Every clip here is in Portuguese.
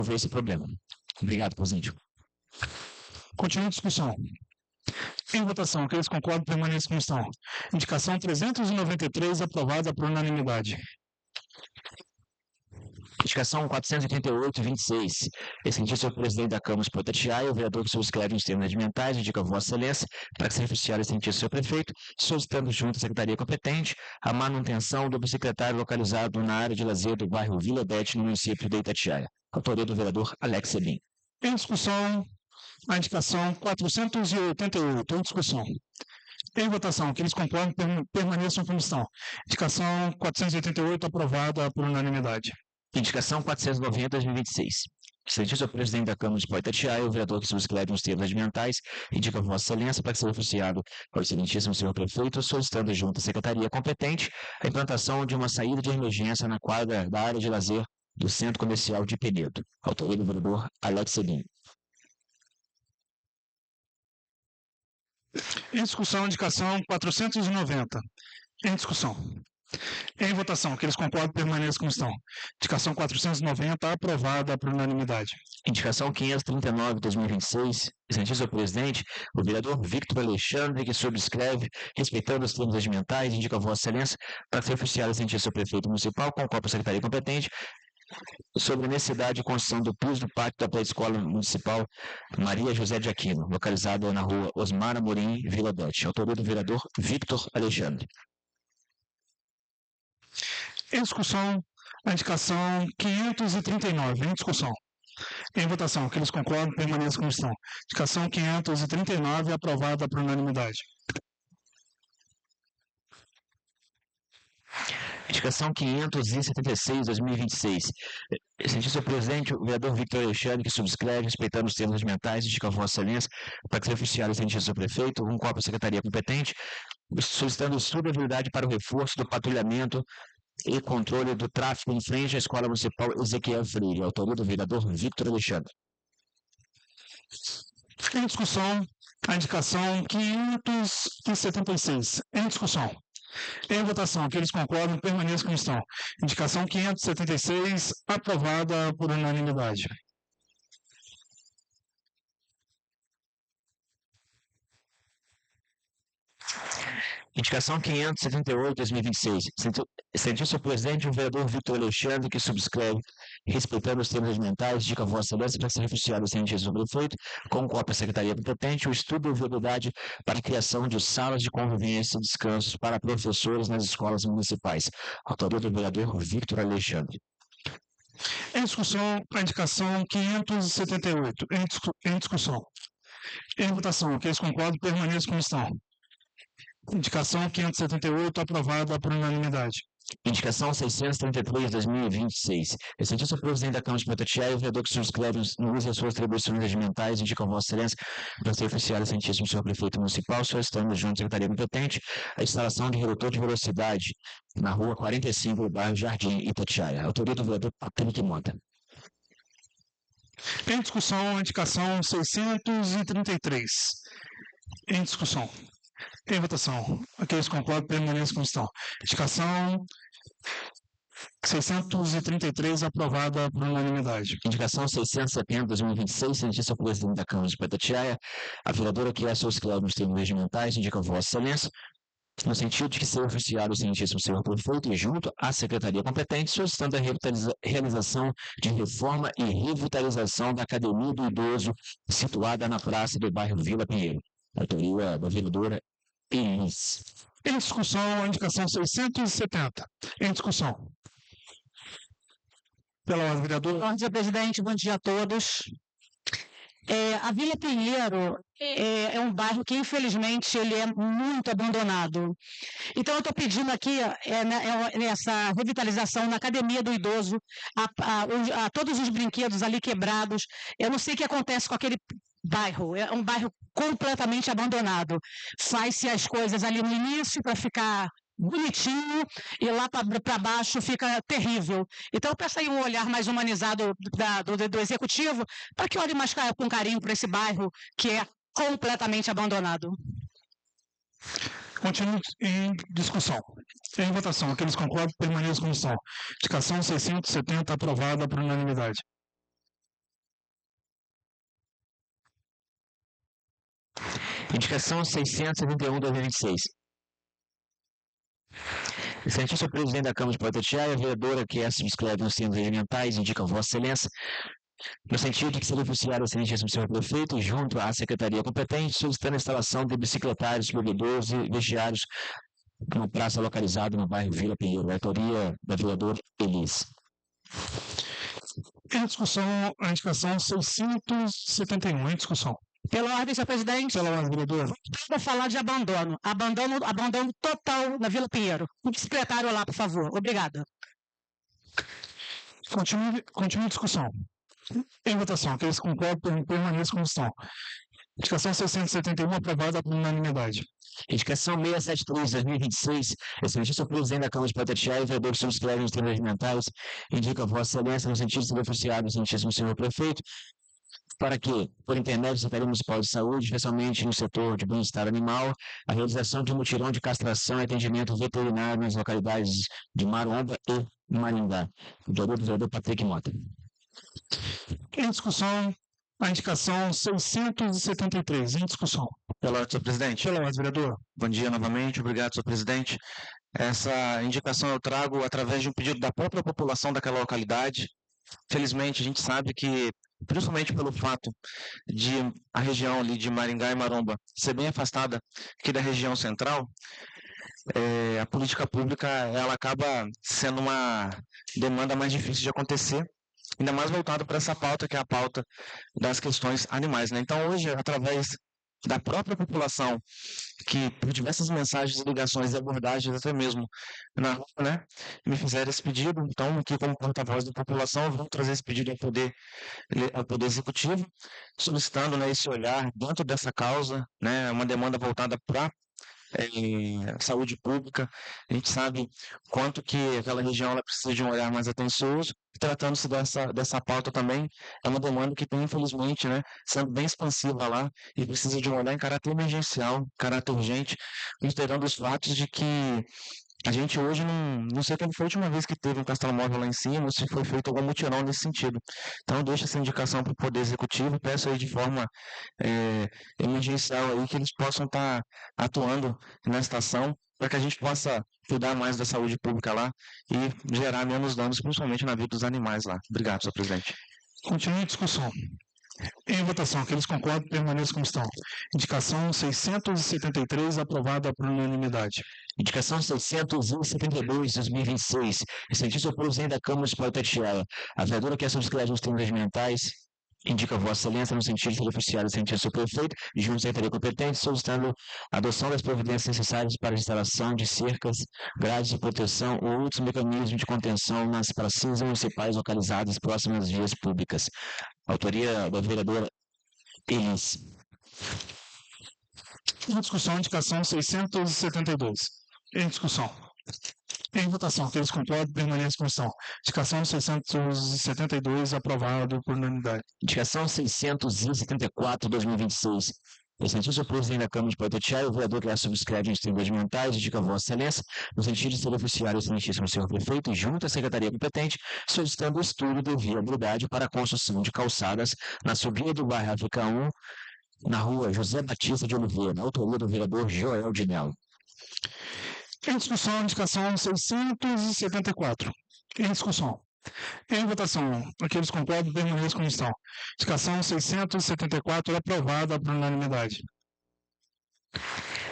resolver esse problema. Obrigado, presidente. Continua a discussão. Em votação, aqueles que concordam permaneçam como estão. Indicação 393, aprovada por unanimidade. Indicação 488-26. Excelentíssimo senhor presidente da Câmara de Itatiaia, o vereador que subscreve os termos regimentais, indica a Vossa Excelência para que seja oficiado excelentíssimo senhor prefeito, solicitando junto à secretaria competente a manutenção do secretário localizado na área de lazer do bairro Vila Bete, no município de Itatiaia. Autoria do vereador Alex Sebin. Em discussão, a indicação 488. Em discussão. Em votação, aqueles que concordam permaneçam como estão. Indicação 488, aprovada por unanimidade. Indicação 490-2026. Excelentíssimo senhor presidente da Câmara de Itatiaia, o vereador que subscreve os termos regimentais, indica a Vossa Excelência para que seja oficiado ao excelentíssimo senhor prefeito, solicitando junto à secretaria competente a implantação de uma saída de emergência na quadra da área de lazer do Centro Comercial de Penedo. Autoria do vereador Alex Sebin. Em discussão, indicação 490. Em discussão. Em votação, aqueles que concordam permaneçam como estão. Indicação 490, aprovada por unanimidade. Indicação 539-2026. Excelentíssimo senhor presidente, o vereador Victor Alexandre, que subscreve, respeitando os termos regimentais, indica a Vossa Excelência para ser oficiado excelentíssimo senhor prefeito municipal, com a secretaria competente, sobre a necessidade de construção do piso do pátio da pré-escola municipal Maria José de Aquino, localizada na rua Osmar Amorim, Vila Bete. Autoria do vereador Victor Alexandre. Em discussão, a indicação 539. Em discussão. Em votação, aqueles que concordam permaneçam como estão. Indicação 539, aprovada por unanimidade. Indicação 576-2026. Excelentíssimo senhor presidente, o vereador Victor Alexandre, que subscreve, respeitando os termos regimentais, indica a Vossa Excelência para que seja oficiado excelentíssimo senhor prefeito, com cópia da secretaria competente, solicitando estudo e habilidade para o reforço do patrulhamento e controle do tráfego em frente à Escola Municipal Ezequiel Freire. Autoria do vereador Victor Alexandre. Em discussão, a indicação 576. Em discussão. Em votação, aqueles que concordam permaneçam como estão. Indicação 576, aprovada por unanimidade. Indicação 578-2026. Excelentíssimo senhor presidente, o vereador Victor Alexandre, que subscreve, respeitando os termos regimentais, indica a Vossa Excelência para ser oficiado o excelentíssimo prefeito, com cópia da secretaria competente, o estudo e viabilidade para a criação de salas de convivência e descansos para professores nas escolas municipais. Autoria do vereador Victor Alexandre. Em discussão, a indicação 578. Em discussão. Em votação, aqueles que concordam permaneçam como estão. Indicação 578, aprovada por unanimidade. Indicação 633-2026. Excelentíssimo senhor presidente da Câmara de Itatiaia, o vereador que subscreve no uso das suas atribuições regimentais, indica a Vossa Excelência para ser oficiado excelentíssimo senhor prefeito municipal, solicitando junto à secretaria competente a instalação de redutor de velocidade na rua 45 do bairro Jardim Itatiaia. Autoria do vereador Patrick Mota. Em discussão, a indicação 633. Em discussão. Em votação, aqueles que concordam permaneçam como estão. Indicação 633, aprovada por unanimidade. Indicação 670-2026, excelentíssimo presidente da Câmara de Itatiaia, a vereadora que subscreve nos termos regimentais, indica a Vossa Excelência, no sentido de que seja oficiado o excelentíssimo senhor prefeito e junto à secretaria competente, solicitando a realização de reforma e revitalização da Academia do Idoso, situada na praça do bairro Vila Pinheiro. Autoria da vereadora Elis. Em discussão, a indicação 670. Em discussão. Pela ordem, vereador. Bom dia, presidente. Bom dia a todos. A Vila Pinheiro é um bairro que, infelizmente, ele é muito abandonado. Então, eu estou pedindo aqui nessa revitalização na Academia do Idoso, a todos os brinquedos ali quebrados. Eu não sei o que acontece com aquele bairro. É um bairro completamente abandonado. Faz-se as coisas ali no início para ficar bonitinho e lá para baixo fica terrível. Então, eu peço aí um olhar mais humanizado do Executivo para que olhe mais com carinho para esse bairro que é completamente abandonado. Continue em discussão. Em votação, aqueles que concordam permaneçam como estão. Indicação 670, aprovada por unanimidade. Indicação 671/2026. Excelentíssimo presidente da Câmara de Poeta Itatiaia, a vereadora que se inscreve nos termos regimentais, indica Vossa Excelência, no sentido de que seria oficiado ao excelentíssimo senhor prefeito, junto à secretaria competente, solicitando a instalação de bicicletários, bebedouros e vestiários numa praça localizada no bairro Vila Pinheiro, autoria da vereadora Elis. Em discussão, a indicação 671. Em discussão. Pela ordem, senhor presidente. Pela ordem, vereador. Vou falar de abandono. Abandono total na Vila Pinheiro. O secretário lá, por favor. Obrigada. Continue a discussão. Em votação, aqueles que concordam permaneçam como estão. Indicação 671, aprovada por unanimidade. Indicação 673/2026, excelentíssimo presidente da Câmara de Poeta Itatiaia, vereador que subscreve nos termos regimentais, indica Vossa Excelência no sentido de ser oficiado ao excelentíssimo senhor prefeito, para que, por intermédio do Secretaria Municipal de Saúde, especialmente no setor de bem-estar animal, a realização de um mutirão de castração e atendimento veterinário nas localidades de Maromba e Maringá. Do vereador Patrick Mota. Em discussão, a indicação 673. Em discussão. Pela ordem, senhor presidente. Pela ordem, vereador. Bom dia novamente, obrigado, senhor presidente. Essa indicação eu trago através de um pedido da própria população daquela localidade. Felizmente, a gente sabe que, principalmente pelo fato de a região ali de Maringá e Maromba ser bem afastada aqui da região central, a política pública ela acaba sendo uma demanda mais difícil de acontecer, ainda mais voltado para essa pauta, que é a pauta das questões animais, né? Então, hoje, através da própria população, que por diversas mensagens, ligações e abordagens, até mesmo na rua, né, me fizeram esse pedido. Então, aqui como porta-voz da população, eu vou trazer esse pedido ao Poder Executivo, solicitando, né, esse olhar dentro dessa causa, né, uma demanda voltada para saúde pública. A gente sabe quanto que aquela região ela precisa de um olhar mais atencioso. Tratando-se dessa pauta também, é uma demanda que tem, infelizmente, né, sendo bem expansiva lá e precisa de um olhar em caráter emergencial, caráter urgente, considerando os fatos de que a gente hoje não sei quando foi a última vez que teve um castelo móvel lá em cima, ou se foi feito algum mutirão nesse sentido. Então, eu deixo essa indicação para o Poder Executivo, peço aí de forma emergencial aí que eles possam estar atuando nesta ação para que a gente possa cuidar mais da saúde pública lá e gerar menos danos, principalmente na vida dos animais lá. Obrigado, senhor presidente. Continue a discussão. Em votação, aqueles que concordam permaneçam como estão. Indicação 673, aprovada por unanimidade. Indicação 672/2026, excelentíssimo presidente da Câmara de Poeta Itatiaia, a vereadora que subscreve nos termos regimentais, indica Vossa Excelência no sentido de oficiar o excelentíssimo prefeito, junto à secretaria competente, solicitando a adoção das providências necessárias para a instalação de cercas, grades de proteção ou outros mecanismos de contenção nas pracinhas municipais localizadas próximas às vias públicas. Autoria da vereadora Elis. Em discussão, indicação 672. Em discussão. Em votação, aqueles que concordam permaneçam como estão. Indicação 672, aprovado por unanimidade. Indicação 674/2026. Excelentíssimo presidente da Câmara de Poeta Itatiaia, o vereador que subscreve nos termos regimentais, indica Vossa Excelência, no sentido de ser oficiário ao excelentíssimo senhor prefeito, junto à secretaria competente, solicitando o estudo de viabilidade para a construção de calçadas na subida do bairro África 1, na rua José Batista de Oliveira, na autoria do vereador Joel de Mello. Em discussão, indicação 674. Em discussão. Em votação, aqueles que concordam permaneçam como estão. Indicação 674, aprovada por unanimidade.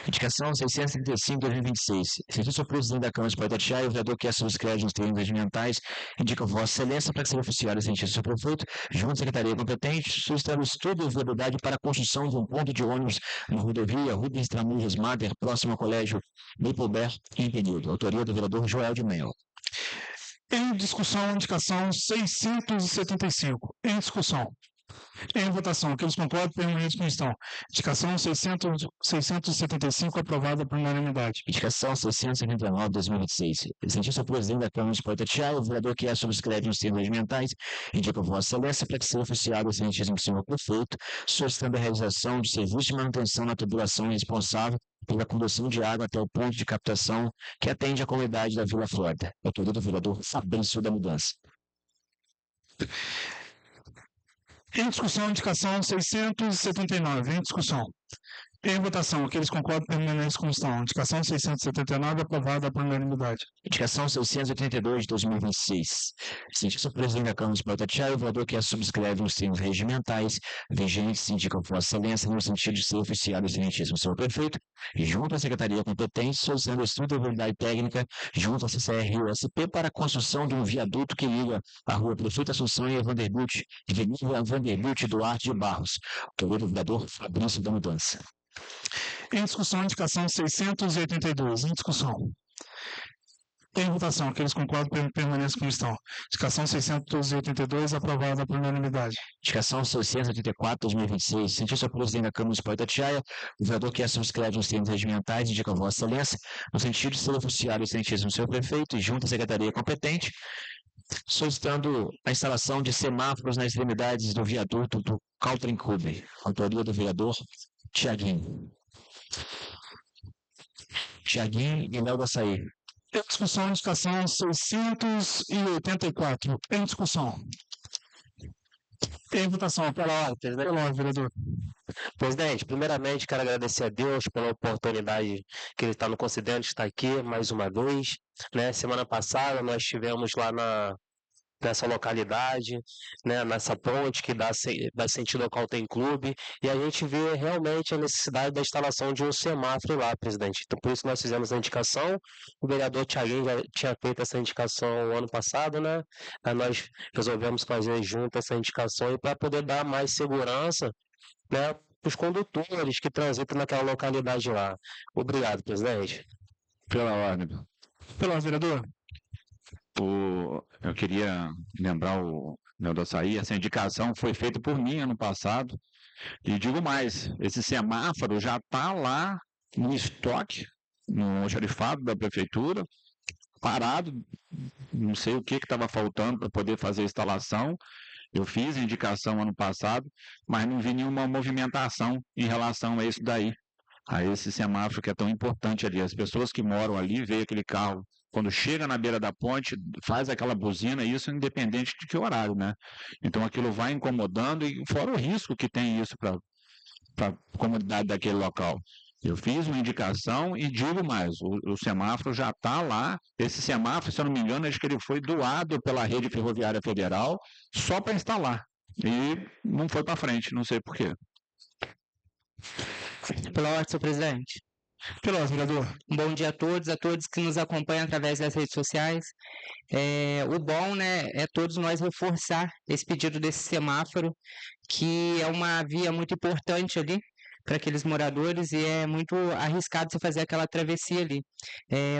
Indicação 635/2026. Excelentíssimo presidente da Câmara de Poeta Itatiaia, o vereador que subscreve nos termos regimentais, indica Vossa Excelência para que seja oficiado o excelentíssimo prefeito, junto à secretaria competente, solicitando estudo e viabilidade para a construção de um ponto de ônibus na rodovia Rubens Tramulhas Mader, próximo ao colégio Maplebear, em período. Autoria do vereador Joel de Mello. Em discussão, indicação 675. Em discussão. Em votação, aqueles que concordam permaneçam como estão. Indicação 675, aprovada por unanimidade. Indicação 679/2026. Excelentíssimo presidente da Câmara de Poeta Itatiaia, o vereador que subscreve nos termos regimentais, indica Vossa Excelência para que seja oficiado o excelentíssimo senhor prefeito, solicitando a realização de serviço de manutenção na tubulação responsável pela condução de água até o ponto de captação que atende a comunidade da Vila Flórida. Autoria do vereador Fabrício da Mudança. Em discussão, indicação 679. Em discussão. Em votação, aqueles que concordam permanecem como estão. Indicação 679, aprovada por unanimidade. Indicação 682 de 2026. Cientista presidente da Câmara Municipal de Itatiaia, o vereador que subscreve os termos regimentais vigentes indica Vossa Excelência no sentido de ser oficial do excelentíssimo senhor prefeito e junto à secretaria competente, solicitando estudo de habilidade técnica junto à CCR-USP para a construção de um viaduto que liga a rua Prefeito Assunção e a Vanderbilt Duarte de Barros. O vereador Fabrício da Mudança. Em discussão, indicação 682. Em discussão. Em votação, aqueles que concordam permaneçam como estão. Indicação 682, aprovada por unanimidade. Indicação 684, 2026. Cientista presidente da Câmara Municipal de Itatiaia, o vereador que subscreve os termos regimentais indica Vossa Excelência, no sentido de ser oficial do excelentíssimo senhor prefeito e junto à secretaria competente, solicitando a instalação de semáforos nas extremidades do viaduto do Caltrincube. Autoria do vereador Tiaguinho e Léo do Açaí. Em discussão, indicação 684. Em discussão. Em votação, pela ordem, vereador. Presidente, primeiramente quero agradecer a Deus pela oportunidade que Ele está nos concedendo de estar aqui mais uma vez. Né? Semana passada nós estivemos lá nessa localidade, né, nessa ponte que dá sentido ao Caltem Clube, e a gente vê realmente a necessidade da instalação de um semáforo lá, presidente. Então, por isso nós fizemos a indicação, o vereador Tiaguinho já tinha feito essa indicação ano passado, né? Aí nós resolvemos fazer junto essa indicação para poder dar mais segurança, né, para os condutores que transitam naquela localidade lá. Obrigado, presidente. Pela ordem. Pela ordem, vereador. Eu queria lembrar o Léo do Açaí, essa indicação foi feita por mim ano passado, e digo mais, esse semáforo já está lá no estoque, no almoxarifado da prefeitura, parado, não sei o que estava faltando para poder fazer a instalação. Eu fiz a indicação ano passado, mas não vi nenhuma movimentação em relação a isso daí, a esse semáforo que é tão importante ali. As pessoas que moram ali, veem aquele carro, quando chega na beira da ponte, faz aquela buzina, isso independente de que horário, né? Então aquilo vai incomodando, e fora o risco que tem isso para a comunidade daquele local. Eu fiz uma indicação e digo mais, o semáforo já está lá. Esse semáforo, se eu não me engano, acho que ele foi doado pela Rede Ferroviária Federal só para instalar. E não foi para frente, não sei por quê. Pela ordem, senhor presidente. Pela ordem, vereador. Bom dia a todos que nos acompanham através das redes sociais. O bom, né, é todos nós reforçar esse pedido desse semáforo, que é uma via muito importante ali para aqueles moradores e é muito arriscado você fazer aquela travessia ali.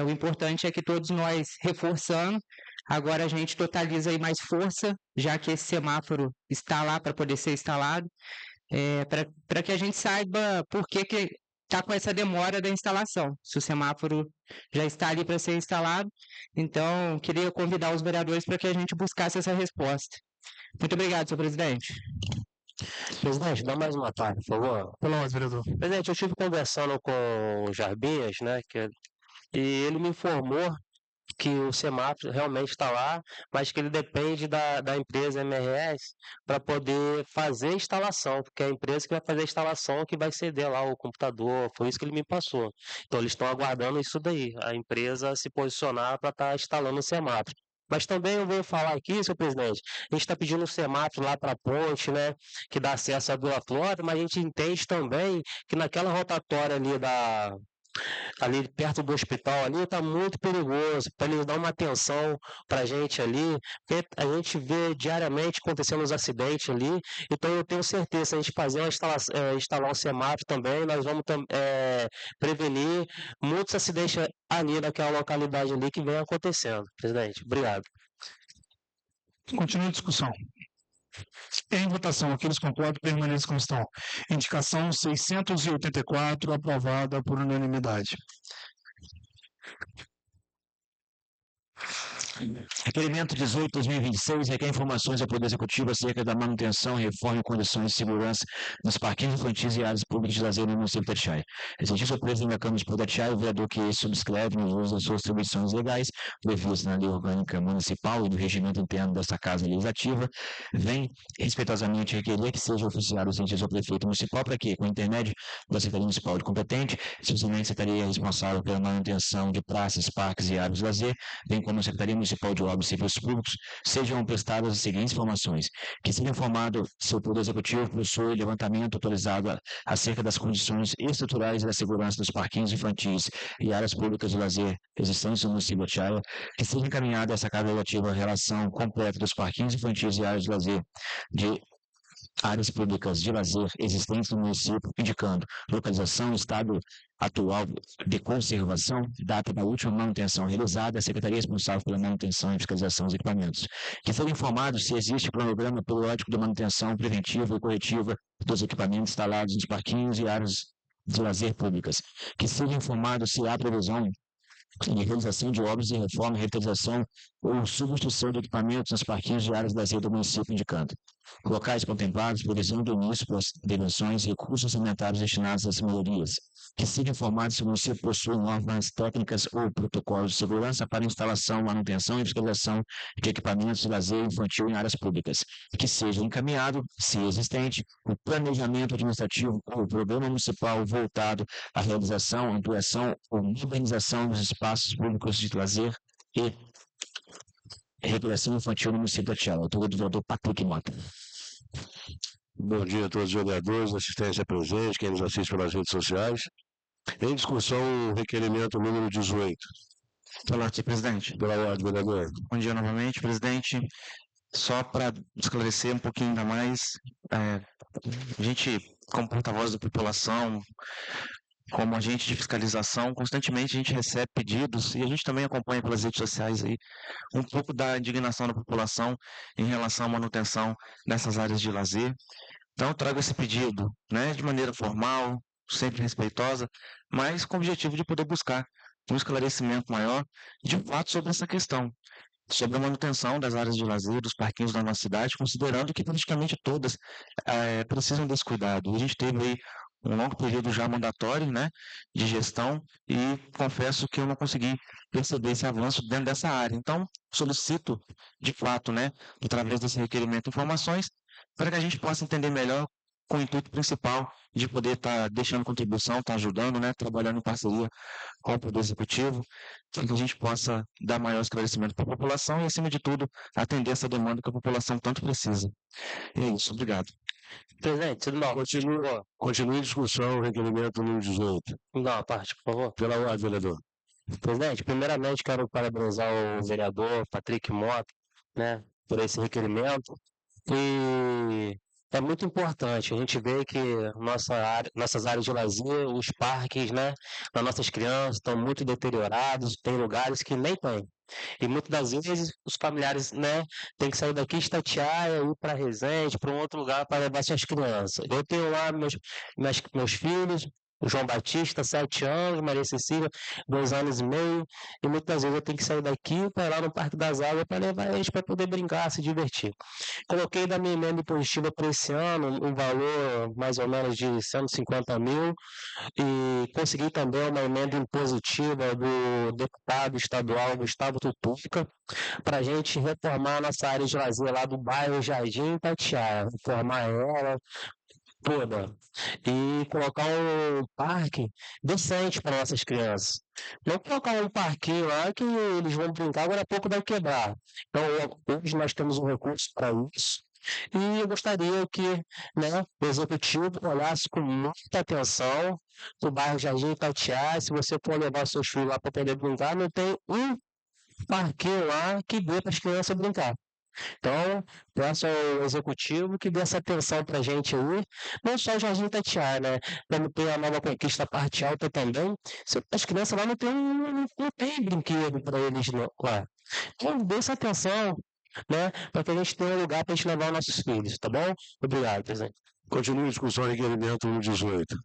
O importante é que todos nós reforçando, agora a gente totaliza aí mais força, já que esse semáforo está lá para poder ser instalado, para que a gente saiba por que está com essa demora da instalação, se o semáforo já está ali para ser instalado. Então, queria convidar os vereadores para que a gente buscasse essa resposta. Muito obrigado, senhor presidente. Presidente, dá mais uma parte, por favor. Pela ordem, vereador. Presidente, eu estive conversando com o Jarbinhas, né, e ele me informou que o semáforo realmente está lá, mas que ele depende da empresa MRS para poder fazer a instalação, porque é a empresa que vai fazer a instalação que vai ceder lá o computador, foi isso que ele me passou. Então eles estão aguardando isso daí, a empresa se posicionar para estar instalando o semáforo. Mas também eu venho falar aqui, senhor presidente, a gente está pedindo um semáforo lá para a ponte, né, que dá acesso à Vila Flora, mas a gente entende também que naquela rotatória ali perto do hospital ali está muito perigoso, para eles dar uma atenção para a gente ali, porque a gente vê diariamente acontecendo os acidentes ali, então eu tenho certeza, se a gente fazer instalar um semáforo também, nós vamos prevenir muitos acidentes ali naquela localidade ali que vem acontecendo. Presidente, obrigado. Continua a discussão. Em votação, aqueles que concordam permaneçam como estão. Indicação 684, aprovada por unanimidade. Requerimento 18/2026 requer informações ao Poder Executivo acerca da manutenção, reforma e condições de segurança nos parquinhos infantis e áreas públicas de lazer no município de Itatiaia. Exercício ao presidente da Câmara de Itatiaia, o vereador que subscreve no uso das suas atribuições legais, previstas na Lei Orgânica Municipal e no regimento interno desta Casa Legislativa, vem respeitosamente requerer que seja oficiado o cientista ao prefeito municipal para que, com intermédio da Secretaria Municipal de competente, especialmente a Secretaria responsável pela manutenção de praças, parques e áreas de lazer, bem como a Secretaria Municipal de Obras e Serviços Públicos, sejam prestadas as seguintes informações: que seja informado se o Poder Executivo possui levantamento autorizado acerca das condições estruturais e da segurança dos parquinhos infantis e áreas públicas de lazer existentes no município de Itatiaia, que seja encaminhada essa Casa Legislativa a relação completa dos parquinhos infantis e áreas de lazer de áreas públicas de lazer existentes no município, indicando localização, estado atual de conservação, data da última manutenção realizada, a Secretaria responsável pela manutenção e fiscalização dos equipamentos. Que seja informado se existe cronograma periódico de manutenção preventiva e corretiva dos equipamentos instalados nos parquinhos e áreas de lazer públicas. Que seja informado se há previsão de realização de obras de reforma, revitalização ou substituição de equipamentos nos parquinhos de áreas de lazer do município, indicando locais contemplados, previsão do início, prevenções e recursos orçamentários destinados às melhorias. Que seja informado se o município possui normas técnicas ou protocolos de segurança para instalação, manutenção e fiscalização de equipamentos de lazer infantil em áreas públicas. Que seja encaminhado, se existente, o planejamento administrativo ou programa municipal voltado à realização, ampliação ou modernização dos espaços públicos de lazer e recreação infantil no município de Itatiaia. Autor do vereador Patrick Mota. Bom dia a todos os vereadores, assistência presente, quem nos assiste pelas redes sociais. Em discussão, o requerimento número 18. Olá, senhor presidente. Pela ordem, vereador. Bom dia novamente, presidente. Só para esclarecer um pouquinho ainda mais, a gente, como porta-voz da população, como agente de fiscalização, constantemente a gente recebe pedidos e a gente também acompanha pelas redes sociais aí um pouco da indignação da população em relação à manutenção dessas áreas de lazer. Então eu trago esse pedido, né, de maneira formal, sempre respeitosa, mas com o objetivo de poder buscar um esclarecimento maior de fato sobre essa questão, sobre a manutenção das áreas de lazer, dos parquinhos da nossa cidade, considerando que praticamente todas precisam desse cuidado. A gente teve aí um longo período já mandatório, né, de gestão, e confesso que eu não consegui perceber esse avanço dentro dessa área. Então, solicito, de fato, né, através desse requerimento, informações para que a gente possa entender melhor com o intuito principal de poder estar deixando contribuição, estar ajudando, né, trabalhando em parceria com o Poder Executivo, para que a gente possa dar maior esclarecimento para a população e, acima de tudo, atender essa demanda que a população tanto precisa. E é isso, obrigado. Presidente, tudo bom? Continue em discussão, requerimento número 18. Não, parte, por favor. Pela ordem, vereador. Presidente, primeiramente quero parabenizar o vereador Patrick Mota, né, por esse requerimento. E é muito importante. A gente vê que nossas áreas de lazer, os parques, né, das nossas crianças estão muito deteriorados, tem lugares que nem tem. E muitas das vezes os familiares, né, têm que sair daqui, Itatiaia, ir para Resende, para um outro lugar para levar suas crianças. Eu tenho lá meus filhos, o João Batista, 7 anos, Maria Cecília, 2 anos e meio, e muitas vezes eu tenho que sair daqui para ir lá no Parque das Águas para levar eles para poder brincar, se divertir. Coloquei da minha emenda impositiva para esse ano um valor mais ou menos de 150 mil, e consegui também uma emenda impositiva do deputado estadual Gustavo Tutuca para a gente reformar a nossa área de lazer lá do bairro Jardim Itatiaia, reformar ela toda e colocar um parque decente para nossas crianças. Não colocar um parquinho lá que eles vão brincar, agora a pouco vai quebrar. Então, hoje nós temos um recurso para isso. E eu gostaria que, né, o executivo olhasse com muita atenção o bairro Jardim Itatiaia. Se você for levar seus filhos lá para poder brincar, não tem um parquinho lá que dê para as crianças brincar. Então, peço ao executivo que dê essa atenção para a gente aí, não só o Jardim Itatiaia, né? Como tem a Nova Conquista parte alta também, as crianças lá não tem brinquedo para eles lá. Então, dê essa atenção, né? Para que a gente tenha um lugar para a gente levar os nossos filhos, tá bom? Obrigado, presidente. Continue em discussão, requerimento número 18.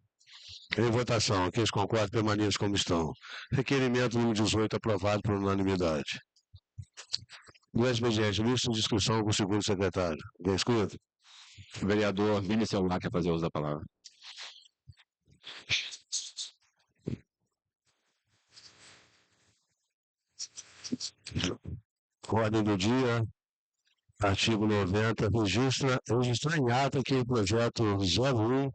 Em votação, aqueles que concordam permaneçam como estão. Requerimento número 18 aprovado por unanimidade. Do expediente, lista de discussão com o segundo secretário. Quem escuta? O vereador Vini Celular quer fazer uso da palavra. Ordem do dia, artigo 90, registra em ata que o projeto 01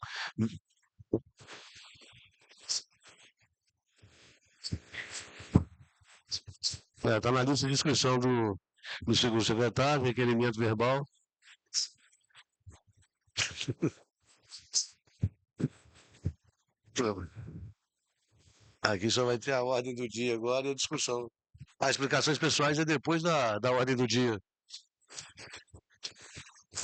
está na lista de inscrição do segundo secretário, requerimento verbal. Aqui só vai ter a ordem do dia agora e a discussão. As explicações pessoais é depois da ordem do dia.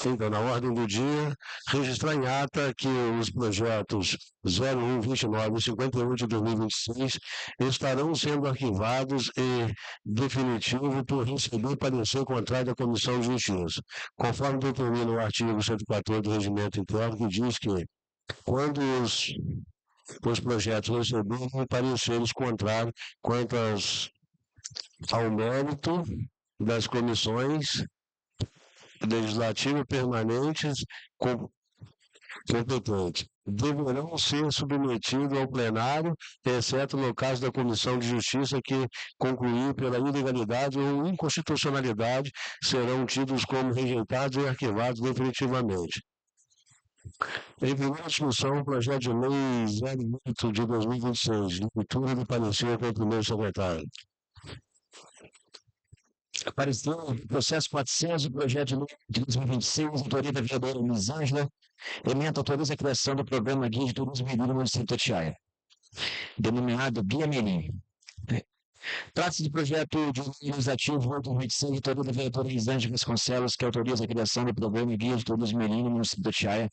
Então, na ordem do dia, registrar em ata que os projetos 01, 29 e 58 de 2026 estarão sendo arquivados e definitivo por receber parecer contrário da Comissão de Justiça, conforme determina o artigo 114 do Regimento Interno, que diz que quando os projetos receberem pareceres contrários quanto ao mérito das comissões legislativas permanentes competentes, deverão ser submetidos ao plenário, exceto no caso da Comissão de Justiça que concluir pela ilegalidade ou inconstitucionalidade, serão tidos como rejeitados e arquivados definitivamente. Em primeira discussão, o projeto de lei 08 de 2026, leitura do parecer com o primeiro secretário. Apareceu o processo 400, o projeto de lei de 2026, autoria da vereadora Elisângela, emenda autoriza a criação do programa Guia de Turismo Mirim no município de Itatiaia, denominado Guia Mirim. Trata-se de projeto de legislativo 2026, autoria da vereadora Elisângela Vasconcelos, que autoriza a criação do programa Guia de Turismo Mirim no município de Itatiaia,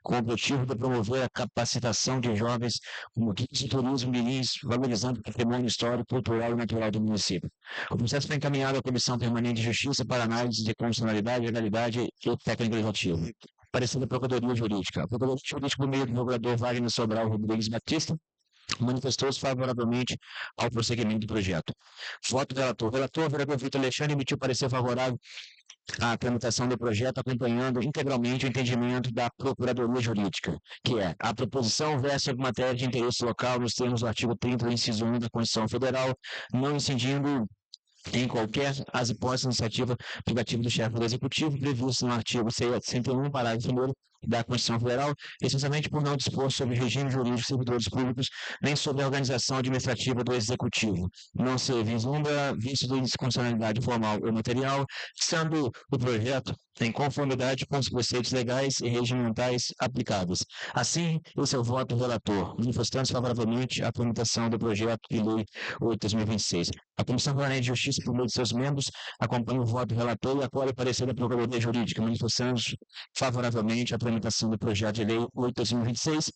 com o objetivo de promover a capacitação de jovens como guias de turismo mirins, valorizando o patrimônio histórico, cultural e natural do município. O processo foi encaminhado à Comissão Permanente de Justiça para análise de constitucionalidade, legalidade e técnico legislativo. Parecer da Procuradoria Jurídica. A Procuradoria Jurídica, por meio do procurador Wagner Sobral Rodrigues Batista, manifestou-se favoravelmente ao prosseguimento do projeto. Voto do relator. O relator, vereador Vitor Alexandre, emitiu parecer favorável à tramitação do projeto, acompanhando integralmente o entendimento da Procuradoria Jurídica, que é a proposição versa matéria de interesse local nos termos do artigo 30, inciso 1 da Constituição Federal, não incidindo em qualquer as hipóteses de iniciativa privativa do chefe do Executivo, previsto no artigo 101, parágrafo 1º da Constituição Federal, essencialmente por não dispor sobre o regime jurídico de servidores públicos, nem sobre a organização administrativa do Executivo. Não se vislumbra vício de inconstitucionalidade formal ou material, sendo o projeto em conformidade com os preceitos legais e regimentais aplicados. Assim, o seu voto relator, manifestando-se favoravelmente à tramitação do projeto de lei 8/2026. A Comissão Permanente de Justiça, por meio de seus membros, acompanha o voto do relator e acolhe o parecer da Procuradoria Jurídica, manifestando-se favoravelmente à tramitação do projeto de lei 8/2026,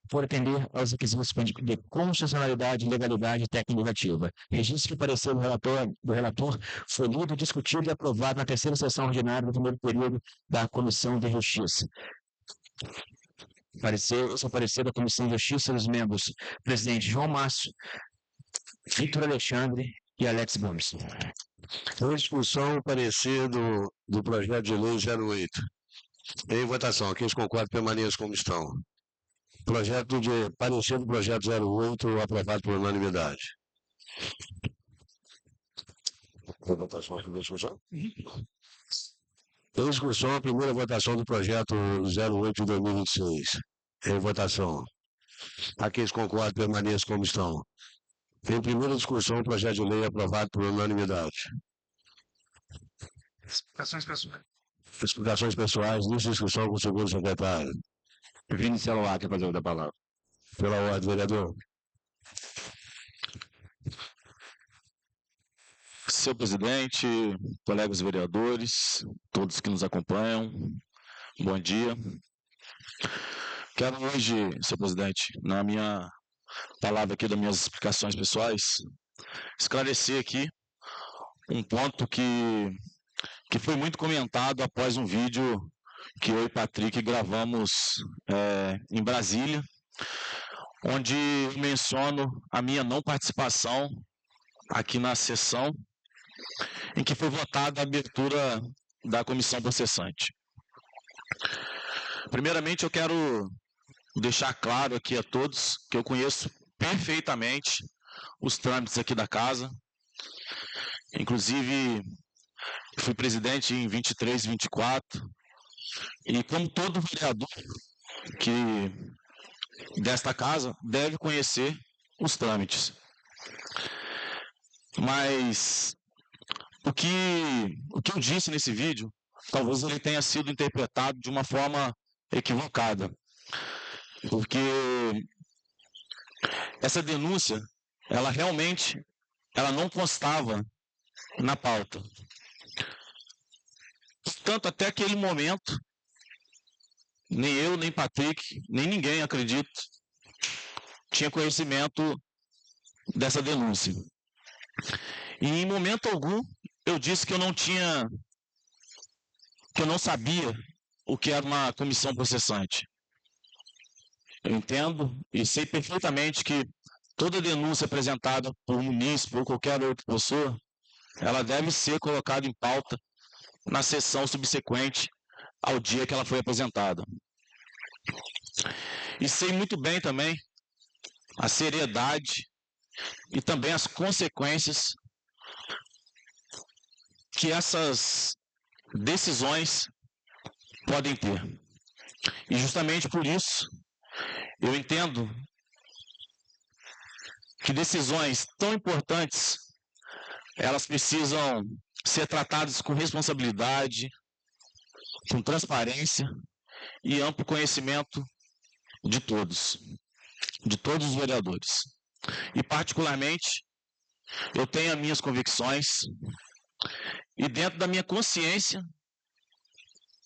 por atender aos requisitos de constitucionalidade, legalidade e técnico-legislativa. Registro que o parecer do relator foi lido, discutido e aprovado na terceira sessão ordinária do primeiro período da Comissão de Justiça. Esse é o parecer da Comissão de Justiça dos membros presidente João Márcio, Vitor Alexandre e Alex Gomes. Em discussão, o parecer do projeto de lei 08. Em votação, aqueles que concordam permaneçam como estão. Parecer do projeto 08 aprovado por unanimidade. Em discussão, a primeira votação do projeto 08 de 2026. Em votação. Aqueles que concordam permaneçam como estão. Em primeira discussão, o projeto de lei aprovado por unanimidade. Explicações pessoais. Explicações pessoais, lista de discussão com o segundo secretário. Vini Celular quer fazer uso da palavra. Pela ordem, vereador. Senhor presidente, colegas vereadores, todos que nos acompanham, bom dia. Quero hoje, senhor presidente, na minha palavra aqui das minhas explicações pessoais, esclarecer aqui um ponto que foi muito comentado após um vídeo que eu e Patrick gravamos em Brasília, onde eu menciono a minha não participação aqui na sessão em que foi votada a abertura da comissão processante. Primeiramente, eu quero deixar claro aqui a todos que eu conheço perfeitamente os trâmites aqui da casa. Inclusive, fui presidente em 23 e 24, e como todo vereador desta casa deve conhecer os trâmites. Mas o que eu disse nesse vídeo, talvez ele tenha sido interpretado de uma forma equivocada, porque essa denúncia, ela não constava na pauta. Portanto, até aquele momento, nem eu, nem Patrick, nem ninguém, acredito, tinha conhecimento dessa denúncia. E em momento algum, eu disse que eu não sabia o que era uma comissão processante. Eu entendo e sei perfeitamente que toda denúncia apresentada por munícipe ou qualquer outra pessoa, ela deve ser colocada em pauta na sessão subsequente ao dia que ela foi apresentada. E sei muito bem também a seriedade e também as consequências que essas decisões podem ter. E justamente por isso, eu entendo que decisões tão importantes, elas precisam ser tratadas com responsabilidade, com transparência e amplo conhecimento de todos os vereadores. E particularmente, eu tenho as minhas convicções e dentro da minha consciência,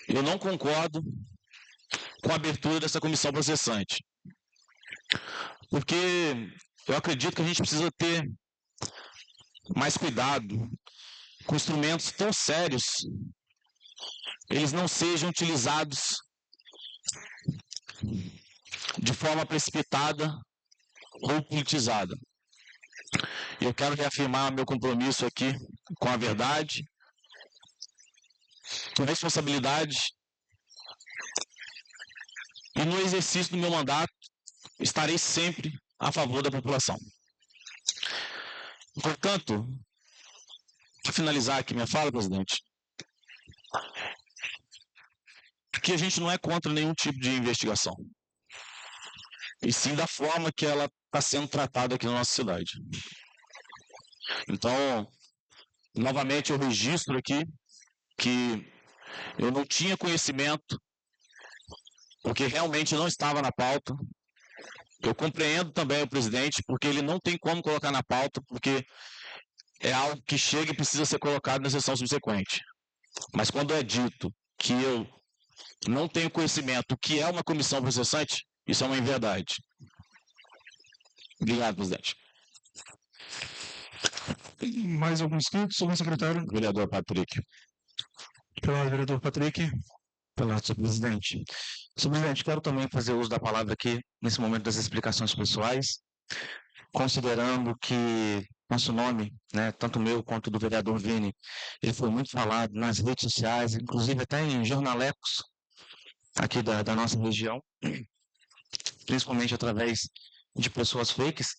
eu não concordo com a abertura dessa comissão processante. Porque eu acredito que a gente precisa ter mais cuidado com instrumentos tão sérios, eles não sejam utilizados de forma precipitada ou politizada. Eu quero reafirmar meu compromisso aqui com a verdade, com responsabilidade, e no exercício do meu mandato estarei sempre a favor da população. Portanto, para finalizar aqui minha fala, presidente, que a gente não é contra nenhum tipo de investigação, e sim da forma que ela está sendo tratada aqui na nossa cidade. Então, novamente eu registro aqui que eu não tinha conhecimento, porque realmente não estava na pauta. Eu compreendo também o presidente, porque ele não tem como colocar na pauta, porque é algo que chega e precisa ser colocado na sessão subsequente. Mas quando é dito que eu não tenho conhecimento do que é uma comissão processante, isso é uma inverdade. Obrigado, presidente. Mais algum inscrito? Senhor secretário. Vereador Patrick. Pela vereador Patrick. Pela senhor presidente. Senhor presidente, quero também fazer uso da palavra aqui, nesse momento das explicações pessoais, considerando que nosso nome, né, tanto meu quanto do vereador Vini, ele foi muito falado nas redes sociais, inclusive até em jornalecos aqui da nossa região, principalmente através de pessoas fakes,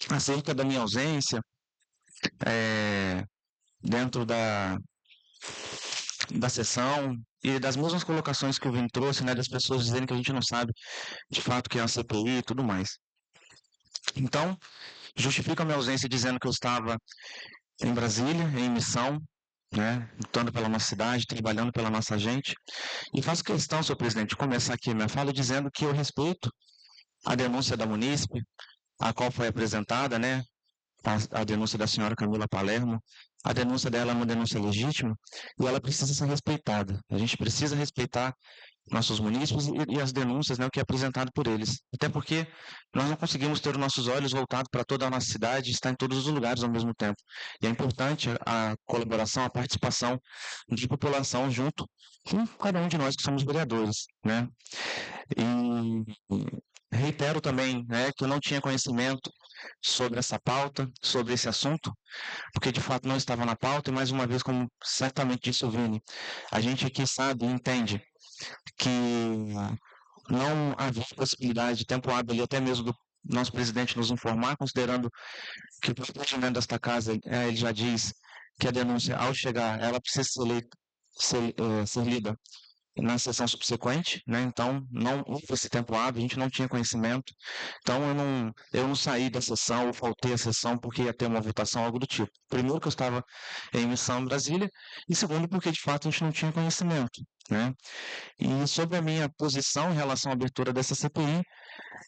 acerca da minha ausência, dentro da sessão e das mesmas colocações que o Vini trouxe, né, das pessoas dizendo que a gente não sabe de fato que é uma CPI e tudo mais. Então, justifico a minha ausência dizendo que eu estava em Brasília, em missão, né, lutando pela nossa cidade, trabalhando pela nossa gente, e faço questão, senhor presidente, de começar aqui a minha fala dizendo que eu respeito a denúncia da munícipe, a qual foi apresentada, né, a denúncia da senhora Camila Palermo. A denúncia dela é uma denúncia legítima e ela precisa ser respeitada. A gente precisa respeitar nossos munícipes e as denúncias, né, o que é apresentado por eles. Até porque nós não conseguimos ter os nossos olhos voltados para toda a nossa cidade e estar em todos os lugares ao mesmo tempo. E é importante a colaboração, a participação de população junto com cada um de nós que somos vereadores, né? E reitero também, né, que eu não tinha conhecimento sobre essa pauta, sobre esse assunto, porque de fato não estava na pauta, e mais uma vez, como certamente disse o Vini, a gente aqui sabe e entende que não havia possibilidade de tempo hábil, e até mesmo do nosso presidente nos informar, considerando que o procedimento desta casa, ele já diz que a denúncia, ao chegar, ela precisa ser lida na sessão subsequente, né? Então não houve esse tempo hábil, a gente não tinha conhecimento, então eu não saí da sessão ou faltei a sessão porque ia ter uma votação, algo do tipo. Primeiro que eu estava em missão em Brasília, e segundo porque de fato a gente não tinha conhecimento, né? E sobre a minha posição em relação à abertura dessa CPI,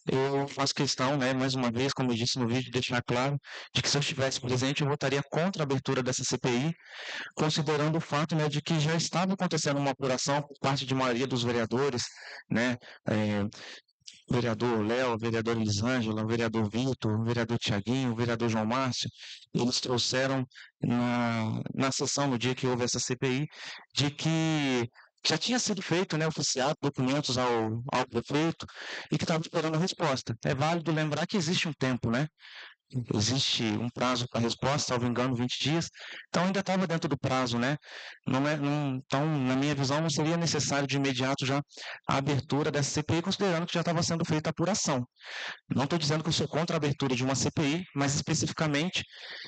eu faço questão, né, mais uma vez, como eu disse no vídeo, de deixar claro de que se eu estivesse presente eu votaria contra a abertura dessa CPI, considerando o fato, né, de que já estava acontecendo uma apuração por parte de maioria dos vereadores, né, vereador Léo, vereador Elisângela, vereador Vitor, vereador Tiaguinho, vereador João Márcio, eles trouxeram na sessão, no dia que houve essa CPI, de que já tinha sido feito, né, oficiado documentos ao prefeito e que estava esperando a resposta. É válido lembrar que existe um tempo, né? Existe um prazo para a resposta, salvo engano, 20 dias. Então ainda estava dentro do prazo, né? Então, na minha visão, não seria necessário de imediato já a abertura dessa CPI, considerando que já estava sendo feita a apuração. Não estou dizendo que eu sou contra a abertura de uma CPI, mas especificamente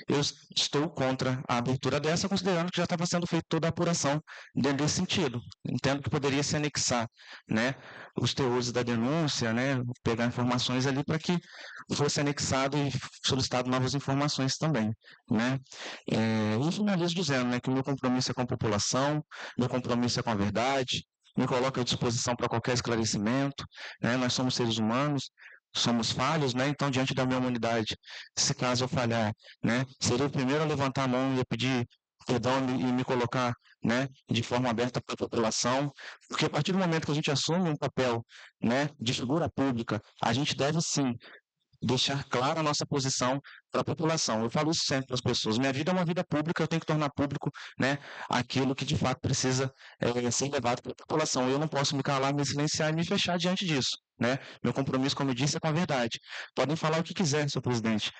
eu estou contra a abertura dessa, considerando que já estava sendo feita toda a apuração dentro desse sentido. Entendo que poderia se anexar, né, os teores da denúncia, né, pegar informações ali para que fosse anexado e solicitado novas informações também, né. E finalizo dizendo, né, que o meu compromisso é com a população, meu compromisso é com a verdade, me coloco à disposição para qualquer esclarecimento, né, nós somos seres humanos, somos falhos, né? Então, diante da minha humanidade, se caso eu falhar, né, serei o primeiro a levantar a mão e a pedir perdão e me colocar, né, de forma aberta para a população, porque a partir do momento que a gente assume um papel, né, de figura pública, a gente deve sim deixar clara a nossa posição para a população. Eu falo isso sempre para as pessoas. Minha vida é uma vida pública, eu tenho que tornar público, né, aquilo que de fato precisa ser levado para a população. Eu não posso me calar, me silenciar e me fechar diante disso, né? Meu compromisso, como eu disse, é com a verdade. Podem falar o que quiser, senhor presidente,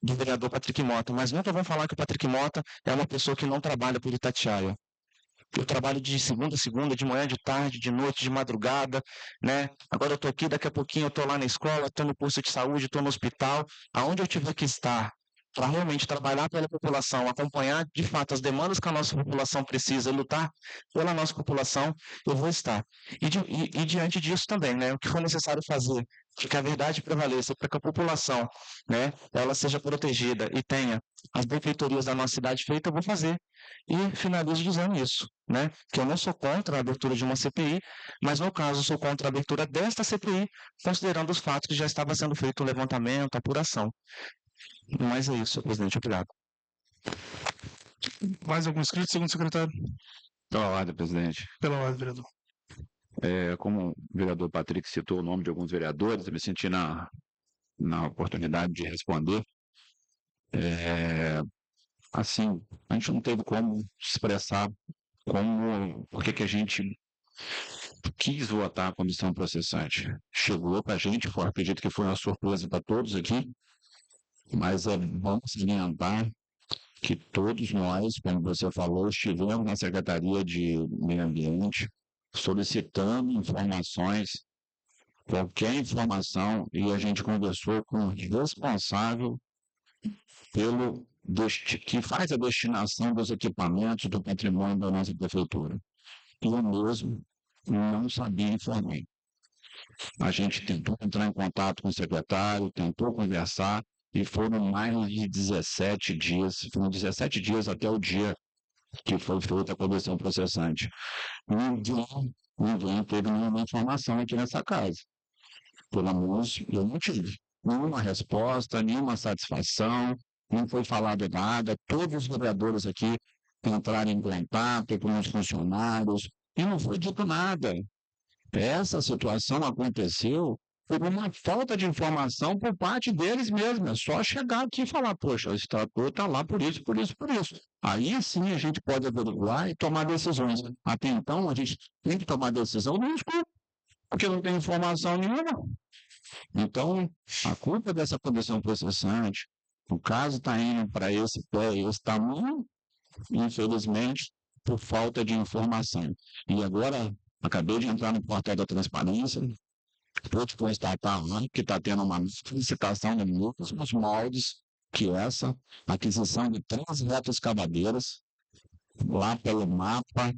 do vereador Patrick Mota, mas nunca vão falar que o Patrick Mota é uma pessoa que não trabalha por Itatiaia. Eu trabalho de segunda a segunda, de manhã, de tarde, de noite, de madrugada, né? Agora eu estou aqui, daqui a pouquinho eu estou lá na escola, estou no posto de saúde, estou no hospital, aonde eu tiver que estar para realmente trabalhar pela população, acompanhar de fato as demandas que a nossa população precisa, lutar pela nossa população, eu vou estar. E diante disso também, né? O que for necessário fazer para que a verdade prevaleça, para que a população, né, ela seja protegida e tenha as benfeitorias da nossa cidade feitas, eu vou fazer. E finalizo dizendo isso, né, que eu não sou contra a abertura de uma CPI, mas no caso sou contra a abertura desta CPI, considerando os fatos que já estava sendo feito o levantamento, a apuração. Mas é isso, senhor presidente, obrigado. Mais algum inscrito, segundo secretário? Pela ordem, presidente. Pela ordem, vereador. Como o vereador Patrick citou o nome de alguns vereadores, eu me senti na oportunidade de responder. Assim, a gente não teve como expressar por que a gente quis votar a comissão processante. Chegou para a gente, acredito que foi uma surpresa para todos aqui, mas é bom salientar que todos nós, como você falou, estivemos na Secretaria de Meio Ambiente solicitando informações, qualquer informação, e a gente conversou com o responsável que faz a destinação dos equipamentos do patrimônio da nossa prefeitura. E eu mesmo não sabia informar. A gente tentou entrar em contato com o secretário, tentou conversar, e foram mais de 17 dias, foram 17 dias até o dia que foi feita a comissão processante. Ninguém teve nenhuma informação aqui nessa casa. Pelo menos eu não tive nenhuma resposta, nenhuma satisfação, não foi falado nada. Todos os vereadores aqui entraram em contato com os funcionários e não foi dito nada. Essa situação aconteceu por uma falta de informação por parte deles mesmos. É só chegar aqui e falar, poxa, o extrator está lá por isso, por isso, por isso. Aí sim a gente pode averiguar e tomar decisões. Até então a gente tem que tomar decisão no escuro, porque não tem informação nenhuma. Então, a culpa dessa comissão processante, o caso está indo para esse pé, esse tamanho, infelizmente, por falta de informação. E agora, acabei de entrar no portal da transparência, pude constatar lá que está tendo uma licitação de mesmos moldes que essa, aquisição de 3 retroescavadeiras, lá pelo mapa.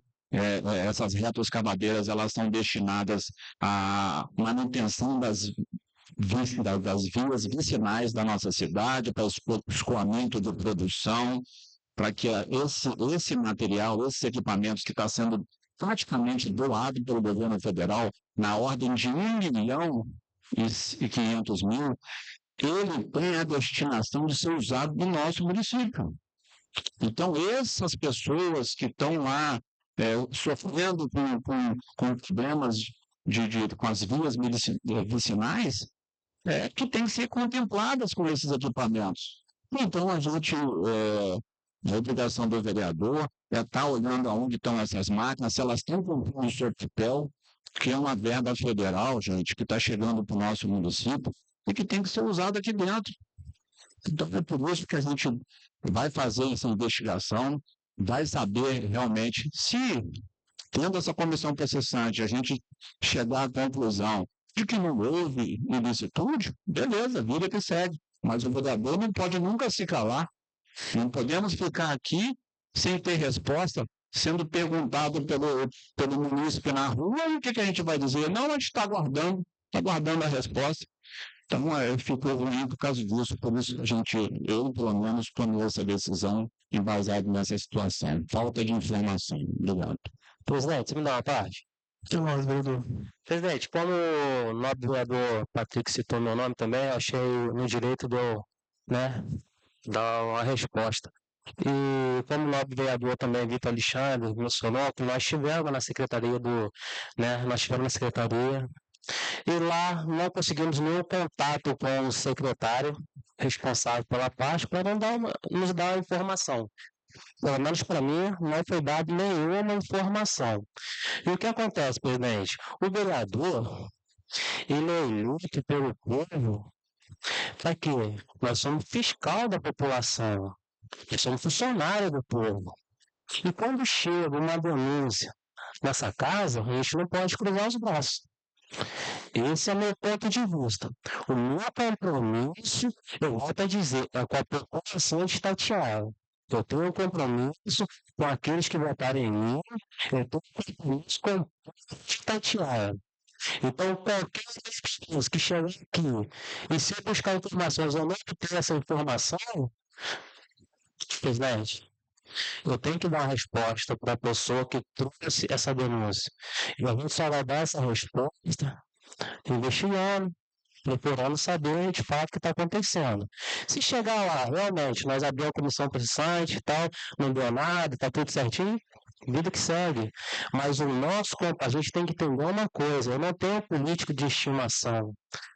Essas retroescavadeiras elas são destinadas à manutenção das vias vicinais da nossa cidade, para o escoamento de produção, para que esse material, esses equipamentos que está sendo praticamente doado pelo governo federal, na ordem de 1.500.000, ele tem a destinação de ser usado no nosso município. Então, essas pessoas que estão lá sofrendo com problemas com as vias vicinais, que têm que ser contempladas com esses equipamentos. Então, a obrigação do vereador é estar olhando aonde estão essas máquinas, se elas estão cumprindo o seu papel, que é uma verba federal, gente, que está chegando para o nosso município e que tem que ser usada aqui dentro. Então, é por isso que a gente vai fazer essa investigação, vai saber realmente se, tendo essa comissão processante, a gente chegar à conclusão de que não houve ilicitude, beleza, vida que segue. Mas o vereador não pode nunca se calar. Não podemos ficar aqui sem ter resposta, sendo perguntado pelo munícipe na rua, e o que a gente vai dizer? Não, a gente está aguardando a resposta. Então, eu fico ruim por causa disso, por isso eu, pelo menos, tomei essa decisão embasado nessa situação. Falta de informação. Obrigado. Presidente, você me dá uma parte? Vereador. Presidente, como o nobre vereador Patrick citou meu nome também, eu achei no direito de eu, dar uma resposta. E como o nobre vereador também, Vitor Alexandre, mencionou que nós tivemos na secretaria e lá não conseguimos nenhum contato com o secretário responsável pela parte para nos dar a informação. Pelo menos para mim, não foi dado nenhuma informação. E o que acontece, presidente? O vereador, ele é eleito pelo povo para quê? Nós somos fiscal da população, nós somos funcionário do povo. E quando chega uma denúncia nessa casa, a gente não pode cruzar os braços. Esse é meu ponto de vista. O meu compromisso, eu volto a dizer, é com a população de Itatiaia. Eu tenho um compromisso com aqueles que votarem em mim, eu tenho um compromisso com o povo de Itatiaia. Então, qualquer das pessoas que chegar aqui e se eu buscar informações ou não ter essa informação, presidente, eu tenho que dar uma resposta para a pessoa que trouxe essa denúncia. E a gente só vai dar essa resposta investigando, procurando saber de fato o que está acontecendo. Se chegar lá, realmente, nós abrimos a comissão processante e tal, não deu nada, está tudo certinho, vida que segue. Mas a gente tem que entender uma coisa, eu não tenho político de estimação,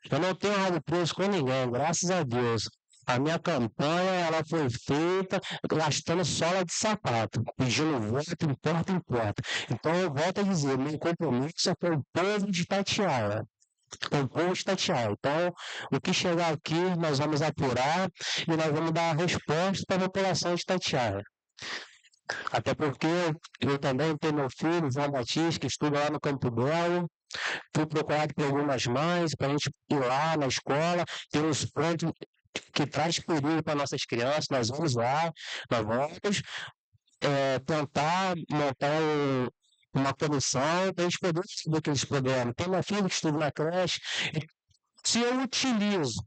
eu não tenho rabo preso com ninguém, graças a Deus. A minha campanha, ela foi feita gastando sola de sapato, pedindo voto em porta. Então, eu volto a dizer, meu compromisso é com o povo de Itatiaia. Então, o que chegar aqui, nós vamos apurar e nós vamos dar a resposta para a população de Itatiaia. Até porque eu também tenho meu filho, João Batista, que estuda lá no Campo Belo. Fui procurado por algumas mães para a gente ir lá na escola, ter uns pontos que traz perigo para nossas crianças. Nós vamos lá, nós vamos tentar montar uma comissão para a gente poder resolver aqueles problemas. Tem uma filha que estuda na creche. Se eu utilizo,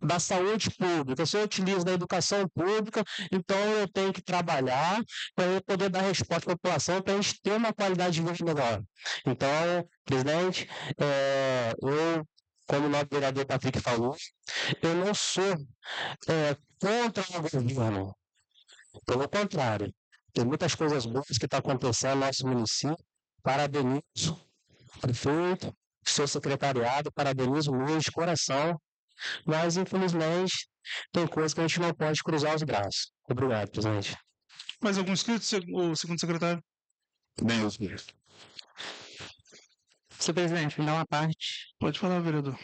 da saúde pública, se eu utilizo da educação pública, então eu tenho que trabalhar para eu poder dar resposta à população, para a gente ter uma qualidade de vida melhor. Então, presidente, eu, como o nosso vereador Patrick falou, eu não sou contra o governo. Pelo contrário, tem muitas coisas boas que estão acontecendo no nosso município. Parabenizo o prefeito, seu secretariado, parabenizo mesmo de coração. Mas, infelizmente, tem coisas que a gente não pode cruzar os braços. Obrigado, presidente. Mais algum inscrito, o segundo secretário? Bem, os meus. Senhor presidente, me dá uma parte. Pode falar, vereador.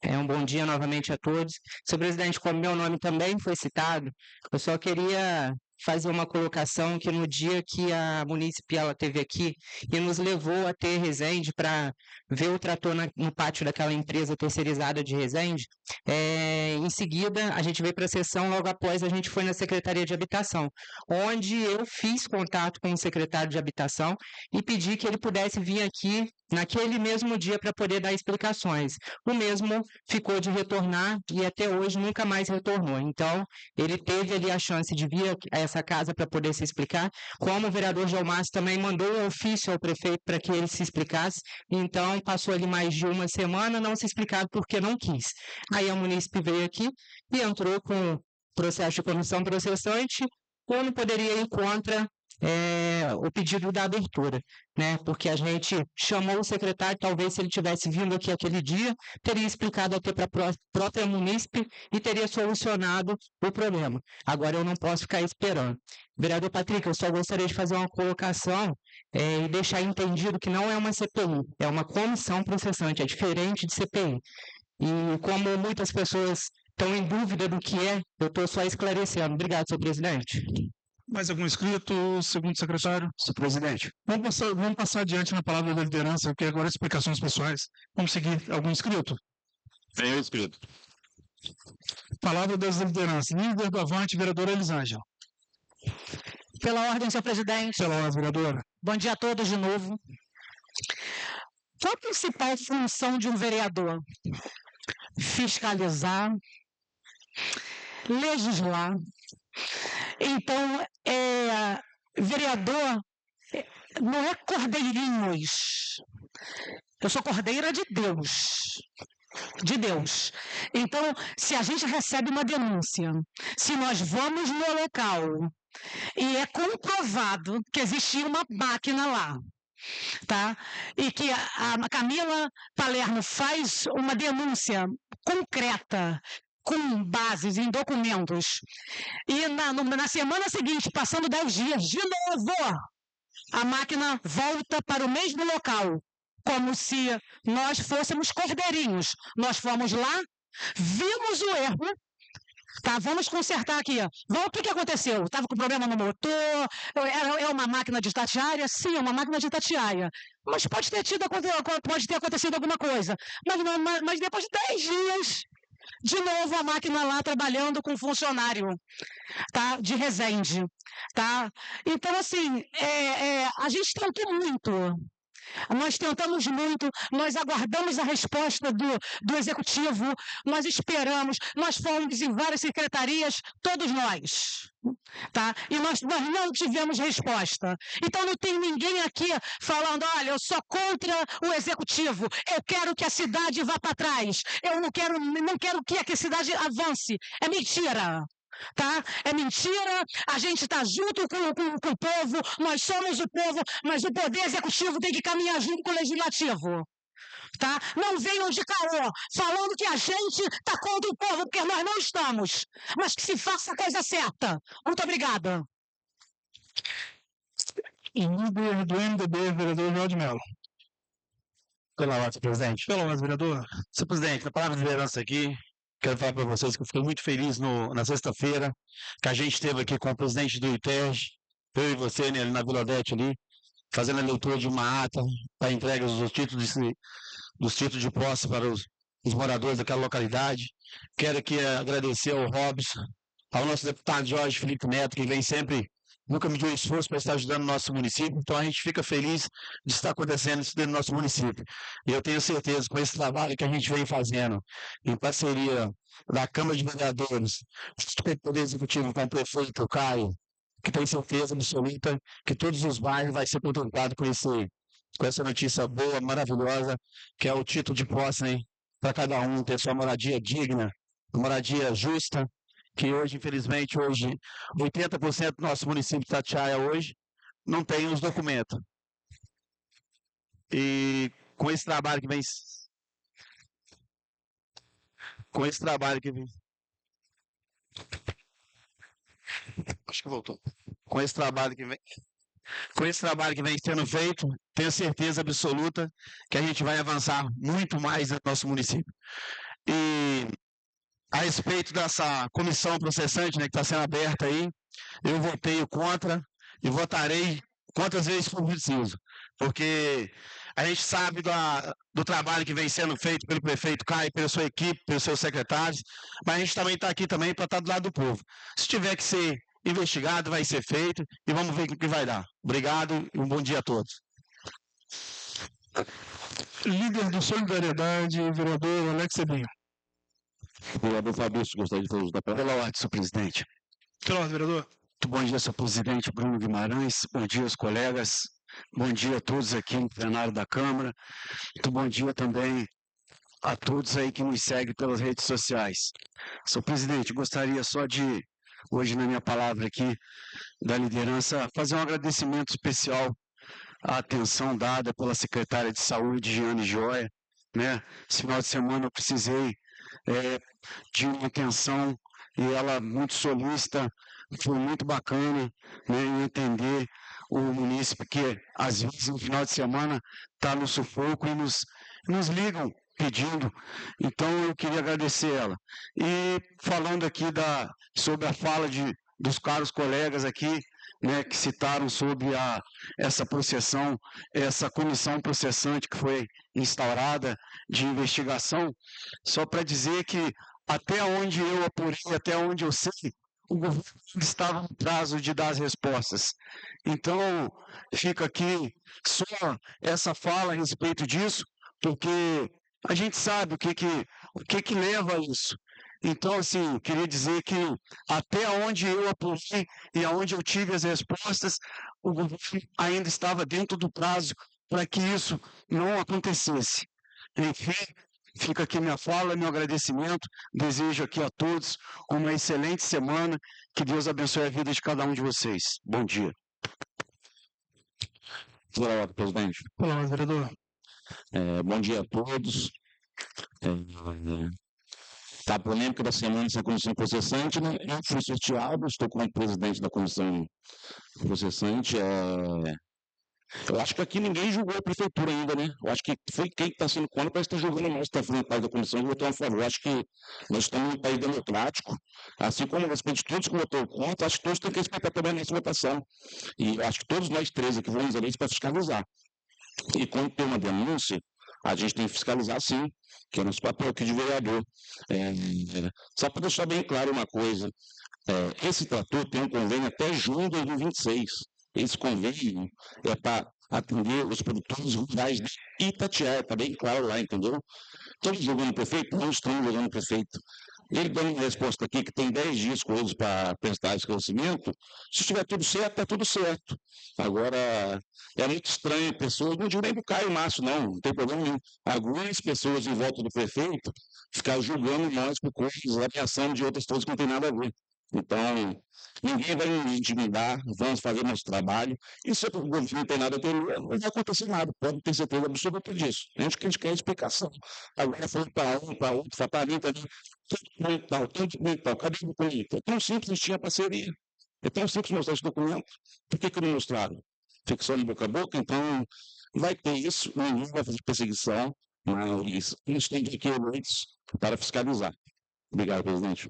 Um bom dia novamente a todos. Senhor presidente, como meu nome também foi citado, eu só queria fazer uma colocação que no dia que a munícipe ela esteve aqui e nos levou até Resende para ver o trator no pátio daquela empresa terceirizada de Resende, em seguida a gente veio para a sessão, logo após a gente foi na Secretaria de Habitação, onde eu fiz contato com o secretário de Habitação e pedi que ele pudesse vir aqui naquele mesmo dia para poder dar explicações. O mesmo ficou de retornar e até hoje nunca mais retornou. Então, ele teve ali a chance de vir a essa casa para poder se explicar, como o vereador Gelmásio também mandou um ofício ao prefeito para que ele se explicasse, então passou ali mais de uma semana não se explicava porque não quis. Aí a munícipe veio aqui e entrou com processo de comissão processante, quando poderia ir contra o pedido da abertura, né? Porque a gente chamou o secretário, talvez se ele tivesse vindo aqui aquele dia, teria explicado até para a própria munícipe e teria solucionado o problema. Agora eu não posso ficar esperando. Vereador Patrick, eu só gostaria de fazer uma colocação e deixar entendido que não é uma CPI, é uma comissão processante, é diferente de CPI. E como muitas pessoas estão em dúvida do que é, eu estou só esclarecendo. Obrigado, senhor presidente. Mais algum inscrito, segundo secretário? Senhor presidente. Vamos passar adiante na palavra da liderança, porque agora explicações pessoais. Vamos seguir. Algum inscrito? Venho inscrito. Palavra das lideranças. Líder do Avante, vereadora Elisângela. Pela ordem, senhor presidente. Pela ordem, vereadora. Bom dia a todos de novo. Qual a principal função de um vereador? Fiscalizar, legislar. Então, vereador não é cordeirinhos. Eu sou cordeira de Deus. De Deus. Então, se a gente recebe uma denúncia, se nós vamos no local e é comprovado que existia uma máquina lá, tá? E que a Camila Palermo faz uma denúncia concreta, com bases em documentos, e na semana seguinte, passando 10 dias, de novo, a máquina volta para o mesmo local, como se nós fôssemos cordeirinhos. Nós fomos lá, vimos o erro, tá? Vamos consertar aqui. O que aconteceu? Estava com problema no motor? É uma máquina de estatiária? Sim, é uma máquina de estatiária. Mas pode ter acontecido alguma coisa. Mas depois de 10 dias, de novo a máquina lá trabalhando com funcionário, tá? De Resende, tá? Então, assim, a gente tentou muito. Nós tentamos muito, nós aguardamos a resposta do executivo, nós esperamos, nós fomos em várias secretarias, todos nós, tá? E nós não tivemos resposta. Então não tem ninguém aqui falando, olha, eu sou contra o executivo, eu quero que a cidade vá para trás, eu não quero que a cidade avance. É mentira. Tá? É mentira, a gente está junto com o povo, nós somos o povo, mas o poder executivo tem que caminhar junto com o legislativo. Tá? Não venham de caô falando que a gente está contra o povo, porque nós não estamos, mas que se faça a coisa certa. Muito obrigada. Líder do MDB, vereador João de Mello. Pela ordem, presidente. Pela ordem, vereador. Senhor presidente, na palavra de liderança aqui, quero falar para vocês que eu fiquei muito feliz na sexta-feira, que a gente esteve aqui com o presidente do ITERJ, eu e você, né, ali na Vila Odete ali, fazendo a leitura de uma ata para entrega dos títulos de posse para os moradores daquela localidade. Quero aqui agradecer ao Robson, ao nosso deputado Jorge Felipe Neto, que vem sempre, nunca mediu esforço para estar ajudando o nosso município, então a gente fica feliz de estar acontecendo isso dentro do nosso município. E eu tenho certeza, com esse trabalho que a gente vem fazendo, em parceria da Câmara de Vereadores, do Poder Executivo com o prefeito Caio, que tem certeza absoluta que todos os bairros vão ser contemplados com essa notícia boa, maravilhosa, que é o título de posse, né, para cada um ter sua moradia digna, moradia justa, que hoje, infelizmente, 80% do nosso município de Itatiaia hoje não tem os documentos. E com esse trabalho que vem... Acho que voltou. Com esse trabalho que vem... com esse trabalho que vem sendo feito, tenho certeza absoluta que a gente vai avançar muito mais no nosso município. E a respeito dessa comissão processante, né, que está sendo aberta aí, eu votei contra e votarei quantas vezes for preciso, porque a gente sabe do trabalho que vem sendo feito pelo prefeito Caio, pela sua equipe, pelos seus secretários, mas a gente também está aqui também para estar do lado do povo. Se tiver que ser investigado, vai ser feito e vamos ver o que vai dar. Obrigado e um bom dia a todos. Líder do Solidariedade, vereador Alex Sebinho. Vereador Fabrício, gostaria de fazer uso da palavra. Pela ordem, senhor presidente. Pela ordem, vereador. Muito bom dia, senhor presidente Bruno Guimarães. Bom dia, os colegas. Bom dia a todos aqui no plenário da Câmara. Muito bom dia também a todos aí que nos seguem pelas redes sociais. Senhor presidente, gostaria só de, hoje na minha palavra aqui, da liderança, fazer um agradecimento especial à atenção dada pela secretária de Saúde, Giane Joia, né? Esse final de semana eu precisei de uma atenção e ela muito solícita, foi muito bacana, né, em entender o munícipe que às vezes no final de semana está no sufoco e nos ligam pedindo. Então eu queria agradecer ela. E falando aqui sobre a fala dos caros colegas aqui, né, que citaram sobre essa processão, essa comissão processante que foi instaurada de investigação, só para dizer que até onde eu apurei, até onde eu sei, o governo estava no prazo de dar as respostas. Então, fica aqui só essa fala a respeito disso, porque a gente sabe o que leva a isso. Então, assim, queria dizer que até onde eu apurei e aonde eu tive as respostas, o governo ainda estava dentro do prazo para que isso não acontecesse. Enfim, fica aqui minha fala, meu agradecimento. Desejo aqui a todos uma excelente semana. Que Deus abençoe a vida de cada um de vocês. Bom dia. Pela ordem, presidente. Pela ordem, vereador. Bom dia a todos. A polêmica da semana dessa comissão processante, né? Eu fui sorteado, estou como presidente da comissão processante. Eu acho que aqui ninguém julgou a prefeitura ainda, né? Eu acho que foi quem está sendo contra, parece que está julgando nós, está fazendo parte da comissão, e votou a favor. Eu acho que nós estamos em um país democrático, assim como respeito todos que votou contra, acho que todos têm que respeitar também a nossa votação. E eu acho que todos nós três aqui vamos eleitos para fiscalizar. E quando tem uma denúncia, a gente tem que fiscalizar sim, que é nosso papel aqui de vereador. Só para deixar bem claro uma coisa, esse trator tem um convênio até junho de 2026. Esse convênio é para atender os produtores rurais de Itatiaia, está bem claro lá, entendeu? Estamos jogando o prefeito? Não estamos jogando o prefeito. Ele dando uma resposta aqui que tem 10 dias com eles para prestar esclarecimento. Se estiver tudo certo, está tudo certo. Agora, é muito estranho pessoas, não digo nem do Caio Márcio, não tem problema nenhum. Algumas pessoas em volta do prefeito ficar julgando nós por coisas, ameaçando de outras coisas que não tem nada a ver. Então, ninguém vai nos intimidar, vamos fazer nosso trabalho. E se o governo não tem nada a ter, não vai acontecer nada, pode ter certeza absoluta disso. A gente quer explicação. Agora foi para um, para outro, para ali, para ali. Tanto mental, cadê o documento? É tão simples, a gente tinha parceria. É tão simples mostrar esse documento. Por que não mostraram? Fica só no boca a boca, então vai ter isso, ninguém vai fazer perseguição, mas eles têm que ir eleitos para fiscalizar. Obrigado, presidente.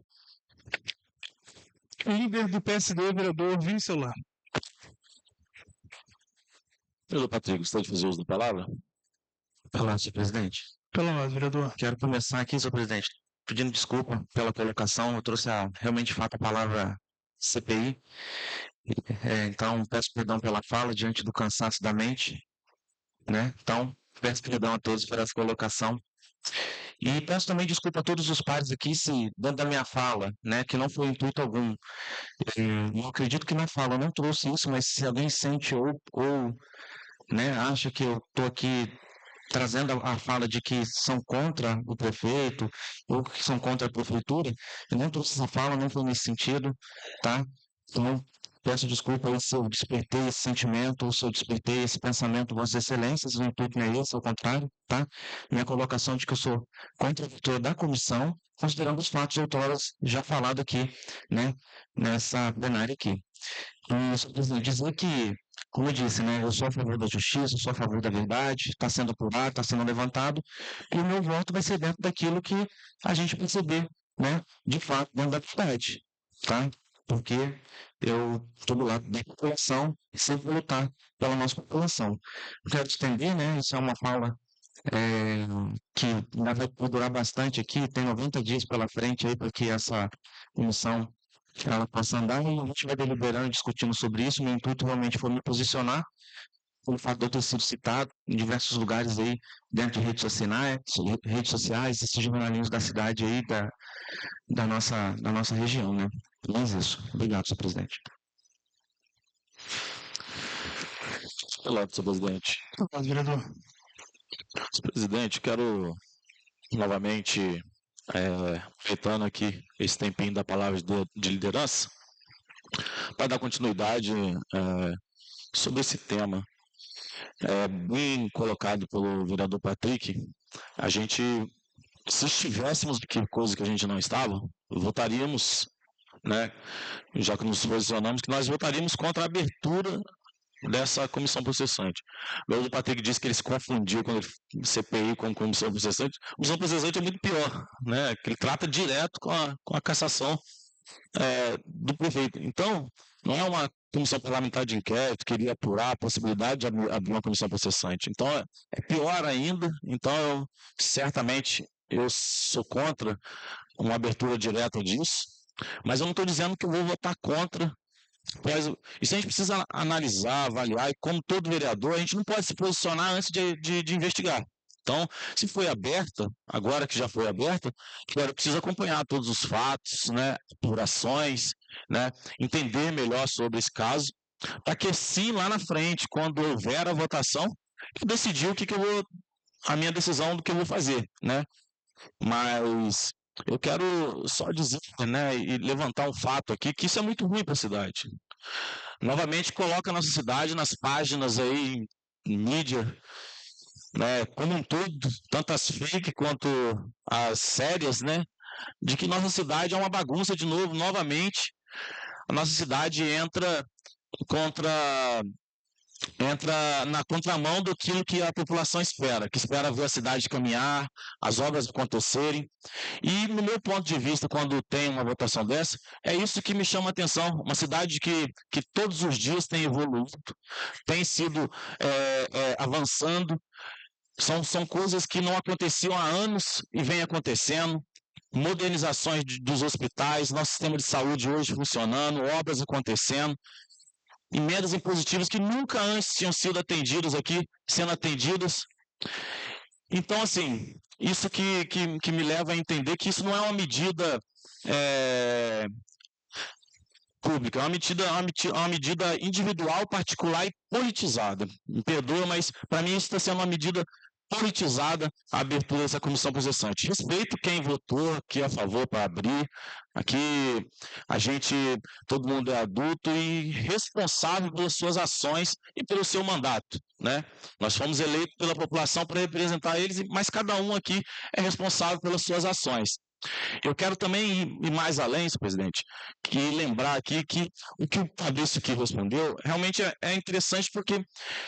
Líder do PSD, vereador Vini Celular. Vereador Patrick, gostaria de fazer uso da palavra? Olá, senhor presidente. Pela ordem, vereador. Quero começar aqui, senhor presidente, pedindo desculpa pela colocação. Eu trouxe realmente de fato a palavra CPI. Então, peço perdão pela fala diante do cansaço da mente, né? Então, peço perdão a todos por essa colocação. E peço também desculpa a todos os pares aqui, se dentro da minha fala, né, que não foi intuito algum. Eu acredito que na fala eu não trouxe isso, mas se alguém sente ou né, acha que eu estou aqui trazendo a fala de que são contra o prefeito ou que são contra a prefeitura, eu não trouxe essa fala, não foi nesse sentido, tá? Então, peço desculpa aí se eu despertei esse sentimento ou se eu despertei esse pensamento, Vossas Excelências, o intuito não é esse, ao contrário, tá? Minha colocação de que eu sou contra a vitória da comissão, considerando os fatos outroras já falado aqui, né, nessa plenária aqui. Só preciso dizer que como eu disse, né, eu sou a favor da justiça, sou a favor da verdade, está sendo apurado, está sendo levantado, e o meu voto vai ser dentro daquilo que a gente perceber, né, de fato, dentro da verdade, tá? Porque eu estou do lado da população e sempre vou lutar pela nossa população. Não quero estender, né, isso é uma fala que ainda vai durar bastante aqui, tem 90 dias pela frente aí para que essa comissão ela possa andar e a gente vai deliberando, discutindo sobre isso. Meu intuito realmente foi me posicionar pelo fato de eu ter sido citado em diversos lugares aí, dentro de redes sociais, esses jornalistas da cidade aí, da nossa região, né? Mas isso. Obrigado, senhor presidente. Olá, senhor presidente. Obrigado, vereador. Senhor presidente, quero novamente, aproveitando aqui esse tempinho da palavra de liderança, para dar continuidade sobre esse tema. Bem colocado pelo vereador Patrick, a gente, se estivéssemos de que coisa que a gente não estava, votaríamos, né, já que nos posicionamos, que nós votaríamos contra a abertura dessa comissão processante. O vereador Patrick disse que ele se confundiu quando ele CPI com comissão processante. A comissão processante é muito pior, né, que ele trata direto com a cassação do prefeito. Então, não é uma comissão parlamentar de inquérito que iria apurar a possibilidade de abrir uma comissão processante. Então, é pior ainda. Então, certamente, eu sou contra uma abertura direta disso, mas eu não estou dizendo que eu vou votar contra. Isso a gente precisa analisar, avaliar, e como todo vereador, a gente não pode se posicionar antes de investigar. Então, se foi aberta, agora que já foi aberta, eu preciso acompanhar todos os fatos, né, apurações, né, entender melhor sobre esse caso, para que sim, lá na frente, quando houver a votação, eu decidir a minha decisão do que eu vou fazer, né? Mas eu quero só dizer, né, e levantar um fato aqui, que isso é muito ruim para a cidade. Novamente, coloca a nossa cidade nas páginas aí, em mídia, né, como um todo, tanto as fake quanto as sérias, né, de que nossa cidade é uma bagunça de novo, novamente. A nossa cidade entra na contramão daquilo que a população espera, que espera ver a cidade caminhar, as obras acontecerem. E, no meu ponto de vista, quando tem uma votação dessa, é isso que me chama a atenção. Uma cidade que todos os dias tem evoluído, tem sido avançando. São coisas que não aconteciam há anos e vem acontecendo. Modernizações dos hospitais, nosso sistema de saúde hoje funcionando, obras acontecendo, emendas impositivas que nunca antes tinham sido atendidas aqui, sendo atendidas. Então, assim, isso que me leva a entender que isso não é uma medida pública, é uma medida individual, particular e politizada. Me perdoa, mas para mim isso está sendo uma medida politizada, a abertura dessa comissão processante. Respeito quem votou aqui a favor para abrir. Aqui todo mundo é adulto e responsável pelas suas ações e pelo seu mandato, né? Nós fomos eleitos pela população para representar eles, mas cada um aqui é responsável pelas suas ações. Eu quero também ir mais além, senhor presidente, e lembrar aqui que o que o Fabrício aqui respondeu realmente é interessante, porque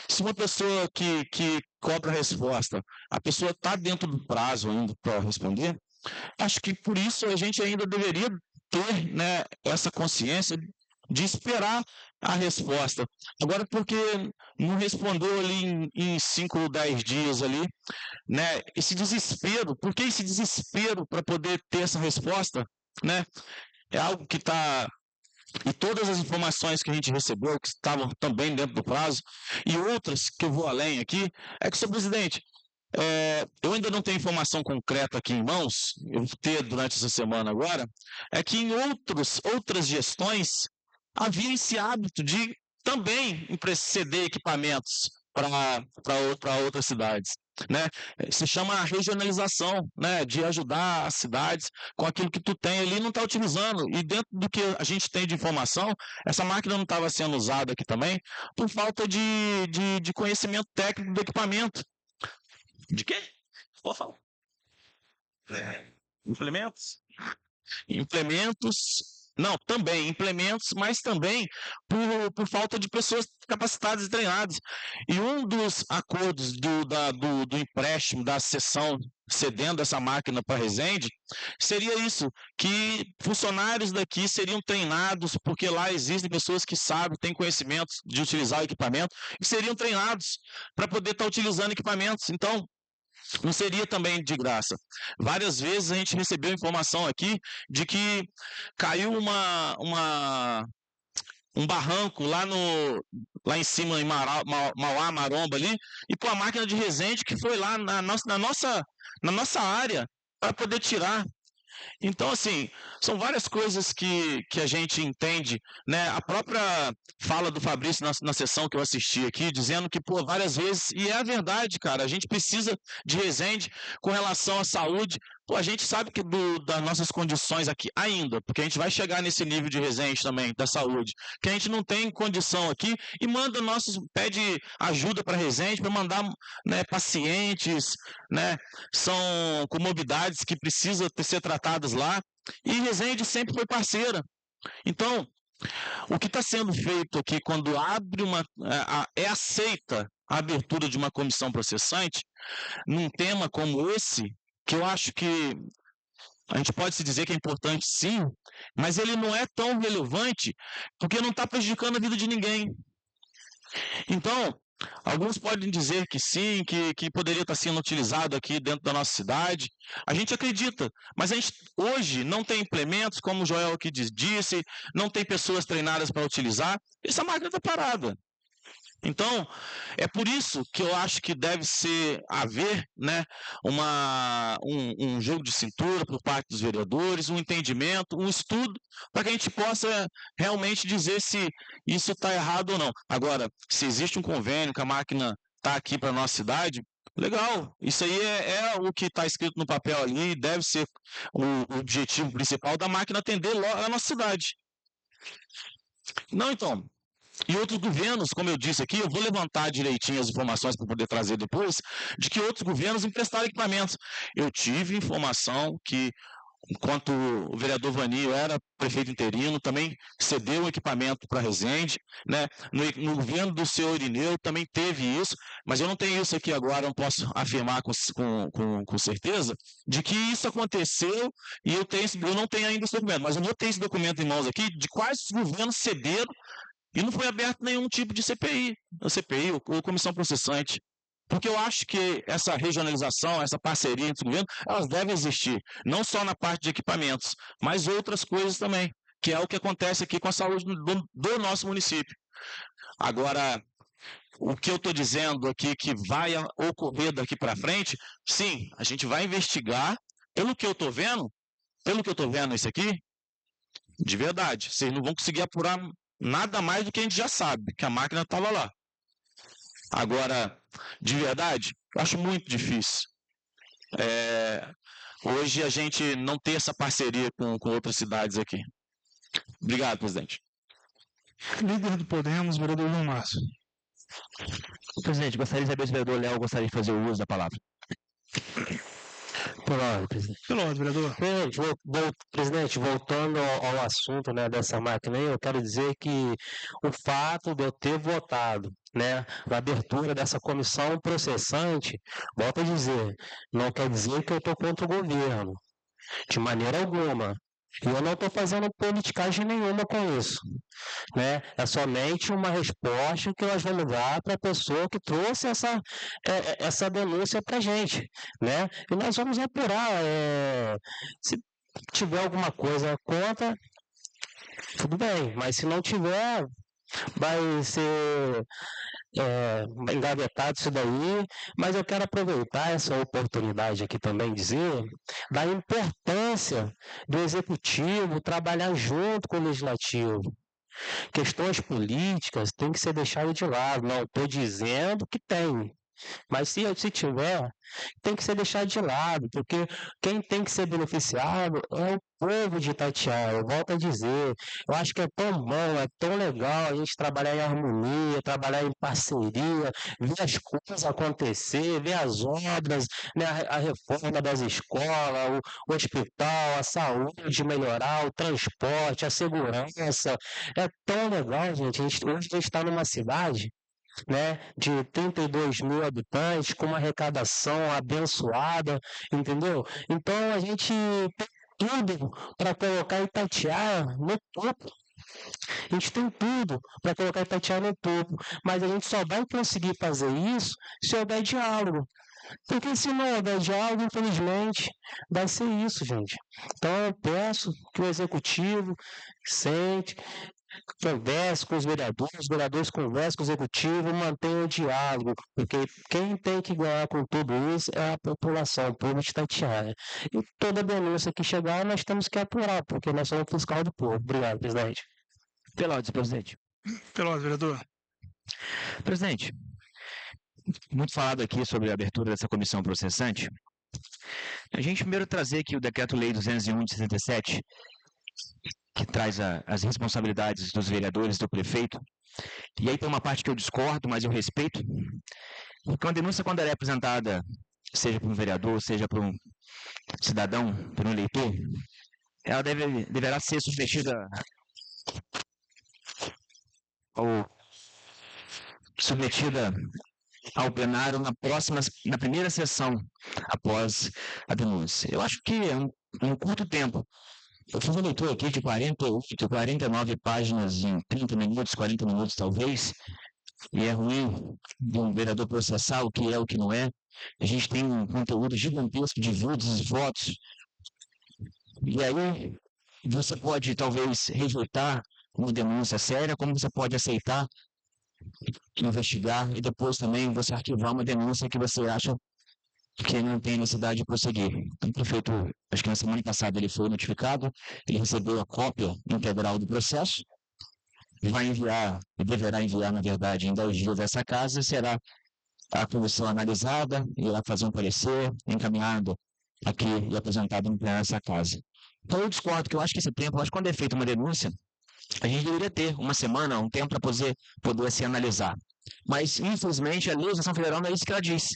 se uma pessoa que cobra a resposta, a pessoa está dentro do prazo ainda para responder, acho que por isso a gente ainda deveria ter, né, essa consciência de esperar a resposta. Agora, porque não respondeu ali em 5 ou 10 dias ali, né? Esse desespero, por que esse desespero para poder ter essa resposta, né? É algo que está... E todas as informações que a gente recebeu, que estavam também dentro do prazo, e outras que eu vou além aqui, é que, senhor presidente, eu ainda não tenho informação concreta aqui em mãos, eu vou ter durante essa semana agora, é que em outras gestões havia esse hábito de também ceder equipamentos para outras cidades, né? Se chama regionalização, né? De ajudar as cidades com aquilo que tu tem ali, não está utilizando. E dentro do que a gente tem de informação, essa máquina não estava sendo usada aqui também por falta de conhecimento técnico do equipamento. De quê? Pode falar. Implementos. Não, também implementos, mas também por falta de pessoas capacitadas e treinadas. E um dos acordos do empréstimo, da cessão, cedendo essa máquina para Resende, seria isso, que funcionários daqui seriam treinados, porque lá existem pessoas que sabem, têm conhecimento de utilizar o equipamento, e seriam treinados para poder estar utilizando equipamentos. Então, não seria também de graça. Várias vezes a gente recebeu informação aqui de que caiu um barranco lá em cima, em Mauá, Maromba ali, e com a máquina de Resende que foi lá na nossa área para poder tirar. Então, assim, são várias coisas que a gente entende, né? A própria fala do Fabrício na sessão que eu assisti aqui, dizendo que, pô, várias vezes, e é a verdade, cara, a gente precisa de Resende com relação à saúde. Pô, a gente sabe que das nossas condições aqui ainda, porque a gente vai chegar nesse nível de Resende também, da saúde, que a gente não tem condição aqui e pede ajuda para Resende, para mandar, né, pacientes, né, são comorbidades que precisam ser tratadas lá, e Resende sempre foi parceira. Então, o que está sendo feito aqui quando é aceita a abertura de uma comissão processante, num tema como esse, que eu acho que a gente pode se dizer que é importante sim, mas ele não é tão relevante porque não está prejudicando a vida de ninguém. Então, alguns podem dizer que sim, que poderia estar sendo utilizado aqui dentro da nossa cidade. A gente acredita, mas a gente hoje não tem implementos, como o Joel aqui disse, não tem pessoas treinadas para utilizar. Essa máquina está parada. Então, é por isso que eu acho que deve haver, né, um jogo de cintura por parte dos vereadores, um entendimento, um estudo, para que a gente possa realmente dizer se isso está errado ou não. Agora, se existe um convênio que a máquina está aqui para a nossa cidade, legal, isso aí é o que está escrito no papel ali, deve ser o objetivo principal da máquina atender a nossa cidade. Não, então... E outros governos, como eu disse aqui, eu vou levantar direitinho as informações para poder trazer depois, de que outros governos emprestaram equipamentos. Eu tive informação que, enquanto o vereador Vanil era prefeito interino, também cedeu um equipamento para Resende, né? No governo do senhor Irineu também teve isso, mas eu não tenho isso aqui agora, não posso afirmar com certeza, de que isso aconteceu e eu não tenho ainda esse documento, mas eu vou ter esse documento em mãos aqui, de quais governos cederam. E não foi aberto nenhum tipo de CPI ou comissão processante. Porque eu acho que essa regionalização, essa parceria entre os governos, elas devem existir. Não só na parte de equipamentos, mas outras coisas também. Que é o que acontece aqui com a saúde do nosso município. Agora, o que eu estou dizendo aqui que vai ocorrer daqui para frente, sim, a gente vai investigar. Pelo que eu estou vendo isso aqui, de verdade, vocês não vão conseguir apurar nada mais do que a gente já sabe, que a máquina estava lá. Agora, de verdade, eu acho muito difícil. Hoje a gente não ter essa parceria com outras cidades aqui. Obrigado, presidente. Líder do Podemos, vereador João Márcio. Presidente, gostaria de saber se o vereador Léo gostaria de fazer o uso da palavra. Pela ordem, presidente. Pela ordem, vereador. Presidente, voltando ao assunto, né, dessa máquina aí, eu quero dizer que o fato de eu ter votado, né, na abertura dessa comissão processante, volto a dizer, não quer dizer que eu estou contra o governo, de maneira alguma. E eu não estou fazendo politicagem nenhuma com isso, né? É somente uma resposta que nós vamos dar para a pessoa que trouxe essa denúncia para a gente, né? E nós vamos apurar. Se tiver alguma coisa contra, tudo bem, mas se não tiver, vai ser engavetado isso daí, mas eu quero aproveitar essa oportunidade aqui também dizer da importância do executivo trabalhar junto com o legislativo. Questões políticas têm que ser deixadas de lado. Não estou dizendo que tem, Mas se tiver, tem que ser deixado de lado, porque quem tem que ser beneficiado é o povo de Itatiaia. Eu volto a dizer, eu acho que é tão bom, é tão legal a gente trabalhar em harmonia, trabalhar em parceria, ver as coisas acontecer, ver as obras, né, a reforma das escolas, o hospital, a saúde melhorar, o transporte, a segurança. É tão legal, gente. Hoje a gente está numa cidade, né, de 32 mil habitantes, com uma arrecadação abençoada, entendeu? Então a gente tem tudo para colocar Itatiaia no topo. A gente tem tudo para colocar Itatiaia no topo, mas a gente só vai conseguir fazer isso se houver diálogo. Porque se não houver diálogo, infelizmente, vai ser isso, gente. Então eu peço que o executivo sente, converse com os vereadores conversem com o executivo, mantenham o diálogo, porque quem tem que ganhar com tudo isso é a população, o povo de Itatiaia. E toda denúncia que chegar, nós temos que apurar, porque nós somos fiscal do povo. Obrigado, presidente. Pelotas, presidente. Pelotas, vereador. Presidente, muito falado aqui sobre a abertura dessa comissão processante. A gente primeiro trazer aqui o Decreto-Lei 201 de 67, que traz as responsabilidades dos vereadores, do prefeito. E aí tem uma parte que eu discordo, mas eu respeito. Porque uma denúncia, quando ela é apresentada, seja por um vereador, seja por um cidadão, por um eleitor, ela deverá ser submetida ao plenário na primeira sessão após a denúncia. Eu acho que em um curto tempo, eu fiz uma leitura aqui de 48, 49 páginas em 30 minutos, 40 minutos talvez, e é ruim de um vereador processar o que é, o que não é. A gente tem um conteúdo gigantesco de vídeos e fotos, e aí você pode talvez rejeitar uma denúncia séria, como você pode aceitar, investigar, e depois também você arquivar uma denúncia que você acha que não tem necessidade de prosseguir. Então, o prefeito, acho que na semana passada ele foi notificado, ele recebeu a cópia integral do processo, vai enviar, e deverá enviar, na verdade, em 10 dias dessa casa, será a comissão analisada, irá fazer um parecer, encaminhado aqui e apresentado no plenário dessa casa. Então, eu discordo, que eu acho que esse tempo, eu acho que quando é feita uma denúncia, a gente deveria ter uma semana, um tempo para poder se analisar. Mas, infelizmente, a legislação federal não é isso que ela diz.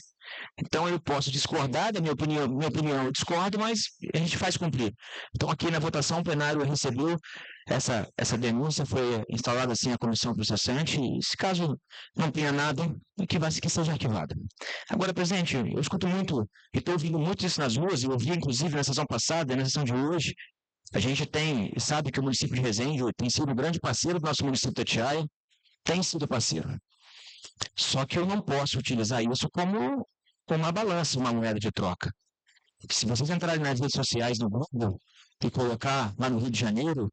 Então eu posso discordar da minha opinião eu discordo, mas a gente faz cumprir. Então aqui na votação o plenário recebeu essa denúncia, foi instalada assim a comissão processante, e se caso não tenha nada, que seja arquivada. Agora, presidente, eu escuto muito, e estou ouvindo muito isso nas ruas, eu ouvi inclusive na sessão passada e na sessão de hoje. A gente sabe que o município de Resende tem sido um grande parceiro do nosso município de Itatiaia, tem sido parceiro. Só que eu não posso utilizar isso como uma balança, uma moeda de troca. Se vocês entrarem nas redes sociais no Google e colocar lá no Rio de Janeiro,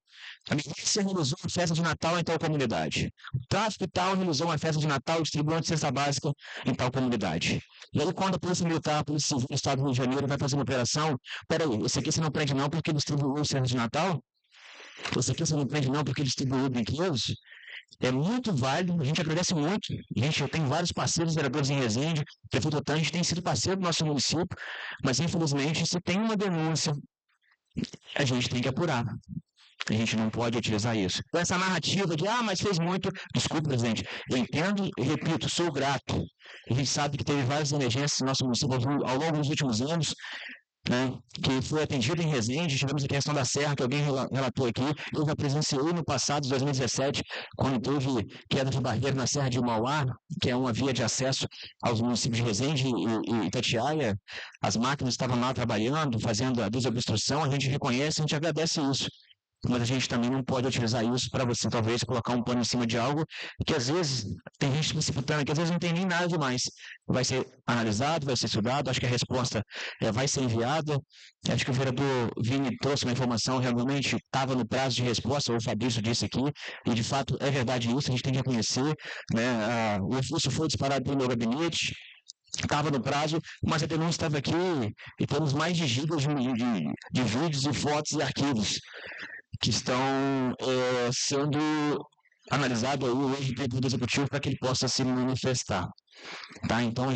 a milícia realizou uma festa de Natal em tal comunidade. O tráfico tal realizou uma festa de Natal distribuindo cesta básica em tal comunidade. E aí quando a Polícia Militar, a Polícia Civil do Estado do Rio de Janeiro vai fazer uma operação, peraí, esse aqui você não prende não porque distribuiu cesta de Natal? Esse aqui você não prende não porque distribuiu brinquedos? É muito válido, a gente agradece muito. Eu tenho vários parceiros vereadores em Resende, o prefeito Otânio tem sido parceiro do nosso município, mas infelizmente se tem uma denúncia, a gente tem que apurar. A gente não pode utilizar isso. Então, essa narrativa de, mas fez muito, desculpa, presidente, eu entendo e repito, sou grato. A gente sabe que teve várias emergências no nosso município ao longo dos últimos anos, né, que foi atendido em Resende. Tivemos a questão da Serra, que alguém relatou aqui. Eu já presenciei no passado, em 2017, quando teve queda de barreira na Serra de Mauá, que é uma via de acesso aos municípios de Resende e Itatiaia. As máquinas estavam lá trabalhando, fazendo a desobstrução. A gente reconhece, a gente agradece isso. Mas a gente também não pode utilizar isso para você, talvez, colocar um pano em cima de algo que, às vezes, tem gente precipitando, que às vezes não tem nem nada demais. Vai ser analisado, vai ser estudado, acho que a resposta vai ser enviada. Acho que o vereador Vini trouxe uma informação, realmente estava no prazo de resposta, o Fabrício disse aqui, e de fato é verdade isso, a gente tem que reconhecer, né? O ofício foi disparado pelo meu gabinete, estava no prazo, mas a denúncia estava aqui e temos mais de gigas de vídeos e fotos e arquivos que estão sendo analisados hoje pelo Poder Executivo para que ele possa se manifestar. Tá? Então é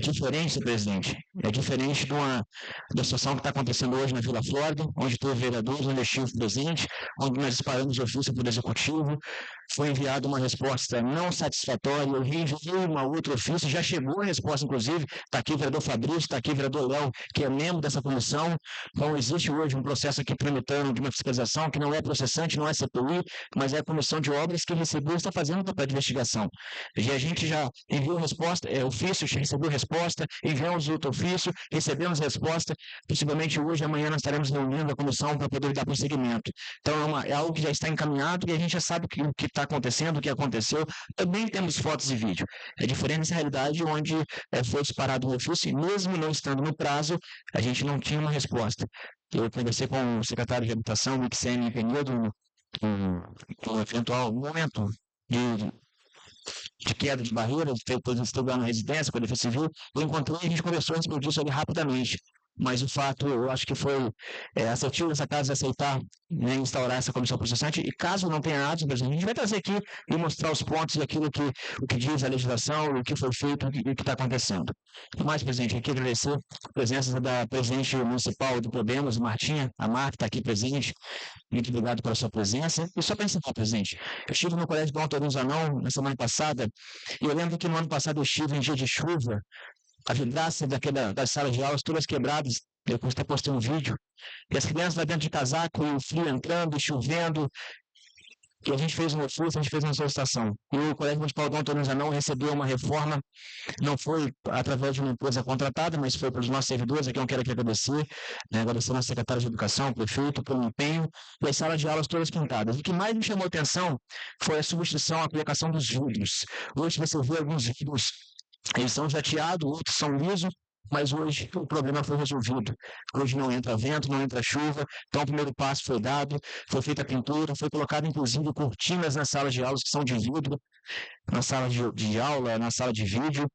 diferente, presidente, é diferente da situação que está acontecendo hoje na Vila Flórida, onde teve vereadores, onde eu estive presente, onde nós disparamos ofício para o Executivo, foi enviada uma resposta não satisfatória, eu reenviei uma outra ofício, já chegou a resposta, inclusive, está aqui o vereador Fabrício, está aqui o vereador Léo, que é membro dessa comissão, então existe hoje um processo aqui tramitando de uma fiscalização que não é processante, não é CPI, mas é a comissão de obras que recebeu e está fazendo o papel de investigação. E a gente já enviou resposta, ofício, recebeu resposta, enviamos outro ofício, recebemos resposta, possivelmente hoje, amanhã nós estaremos reunindo a comissão para poder dar prosseguimento. Então é algo que já está encaminhado e a gente já sabe o que está acontecendo, o que aconteceu, também temos fotos e vídeo. É diferente dessa realidade onde foi disparado um ofício e mesmo não estando no prazo, a gente não tinha uma resposta. Eu conversei com o secretário de Habitação, Mixene Penedo, no eventual momento de queda de barreiras, depois eu estou lá na residência, com a Defesa Civil, eu encontrei e a gente conversou e respondeu disso ali rapidamente. Mas o fato, eu acho que foi assertivo nessa casa aceitar, né, instaurar essa comissão processante, e caso não tenha nada, a gente vai trazer aqui e mostrar os pontos daquilo o que diz a legislação, o que foi feito e o que está acontecendo. E mais, presidente, aqui agradecer a presença da presidente municipal do Problemas, Martinha, a Marta está aqui presente, muito obrigado pela sua presença. E só para encerrar, presidente, eu estive no Colégio Dom Antônio Zanon na semana passada, e eu lembro que no ano passado eu estive em dia de chuva, a vidraça das salas de aulas todas quebradas, eu até postei um vídeo, e as crianças lá dentro de casaco, e o frio entrando, chovendo, e a gente fez um ofício, a gente fez uma solicitação. E o Colégio Municipal Dom Antônio Zanon recebeu uma reforma, não foi através de uma empresa contratada, mas foi pelos nossos servidores, aqui eu quero aqui agradecer, agradecer ao secretário de Educação, ao prefeito, pelo empenho, e as salas de aulas todas pintadas. O que mais me chamou a atenção foi a substituição, a aplicação dos vidros. Hoje você vê alguns vidros, eles são jateados, outros são lisos, mas hoje o problema foi resolvido. Hoje não entra vento, não entra chuva, então o primeiro passo foi dado, foi feita a pintura, foi colocado inclusive cortinas nas salas de aulas que são de vidro, na sala de aula, na sala de vídeo,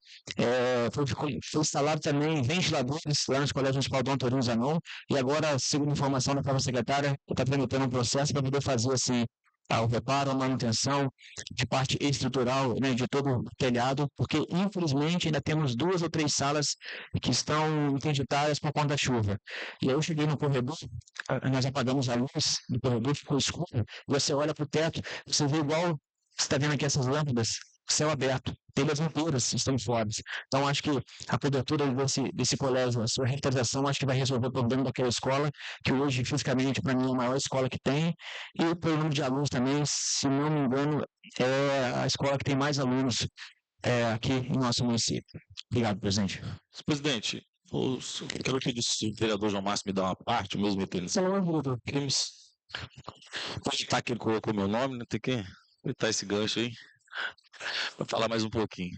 foi instalado também ventiladores lá no Colégio Municipal Dom Antônio Zanon, e agora, segundo informação da própria secretária, está tramitando um processo para poder fazer assim, o reparo, a manutenção de parte estrutural, né, de todo o telhado, porque infelizmente ainda temos 2 ou 3 salas que estão interditadas por conta da chuva. E aí eu cheguei no corredor, nós apagamos a luz do corredor, ficou escuro, você olha para o teto, você vê igual, você está vendo aqui essas lâmpadas, céu aberto, telhas inteiras estão fora. Então, acho que a cobertura desse colégio, a sua revitalização, acho que vai resolver o problema daquela escola, que hoje, fisicamente, para mim, é a maior escola que tem, e pelo número de alunos também, se não me engano, é a escola que tem mais alunos aqui no nosso município. Obrigado, presidente. Presidente, eu quero que o vereador João Márcio me dá uma parte, mesmo me tendo crimes. Pode estar que ele colocou meu nome, né? Tem que evitar esse gancho aí. Para falar mais um pouquinho.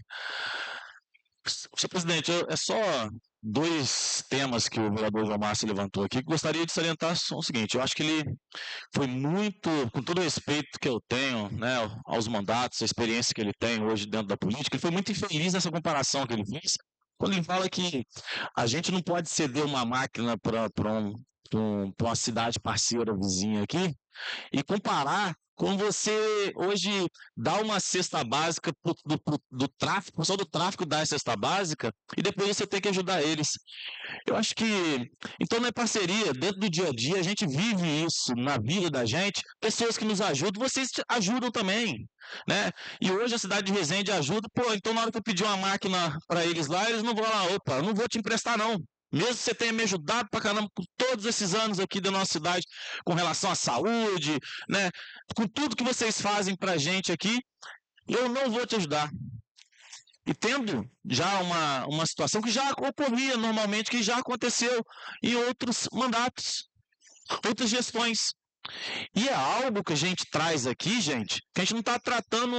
Senhor presidente, é só 2 temas que o vereador João Márcio levantou aqui, que gostaria de salientar são o seguinte: eu acho que ele foi muito, com todo o respeito que eu tenho, né, aos mandatos, a experiência que ele tem hoje dentro da política, ele foi muito infeliz nessa comparação que ele fez, quando ele fala que a gente não pode ceder uma máquina para uma cidade parceira vizinha aqui e comparar com você hoje dá uma cesta básica do tráfico, só do tráfico dá a cesta básica, e depois você tem que ajudar eles. Eu acho que, então não é parceria, dentro do dia a dia a gente vive isso na vida da gente, pessoas que nos ajudam, vocês ajudam também, né? E hoje a cidade de Resende ajuda, então na hora que eu pedir uma máquina para eles lá, eles não vão lá, opa, eu não vou te emprestar não. Mesmo que você tenha me ajudado pra caramba com todos esses anos aqui da nossa cidade, com relação à saúde, né? Com tudo que vocês fazem pra gente aqui, eu não vou te ajudar. E tendo já uma situação que já ocorria normalmente, que já aconteceu em outros mandatos, outras gestões. E é algo que a gente traz aqui, gente, que a gente não está tratando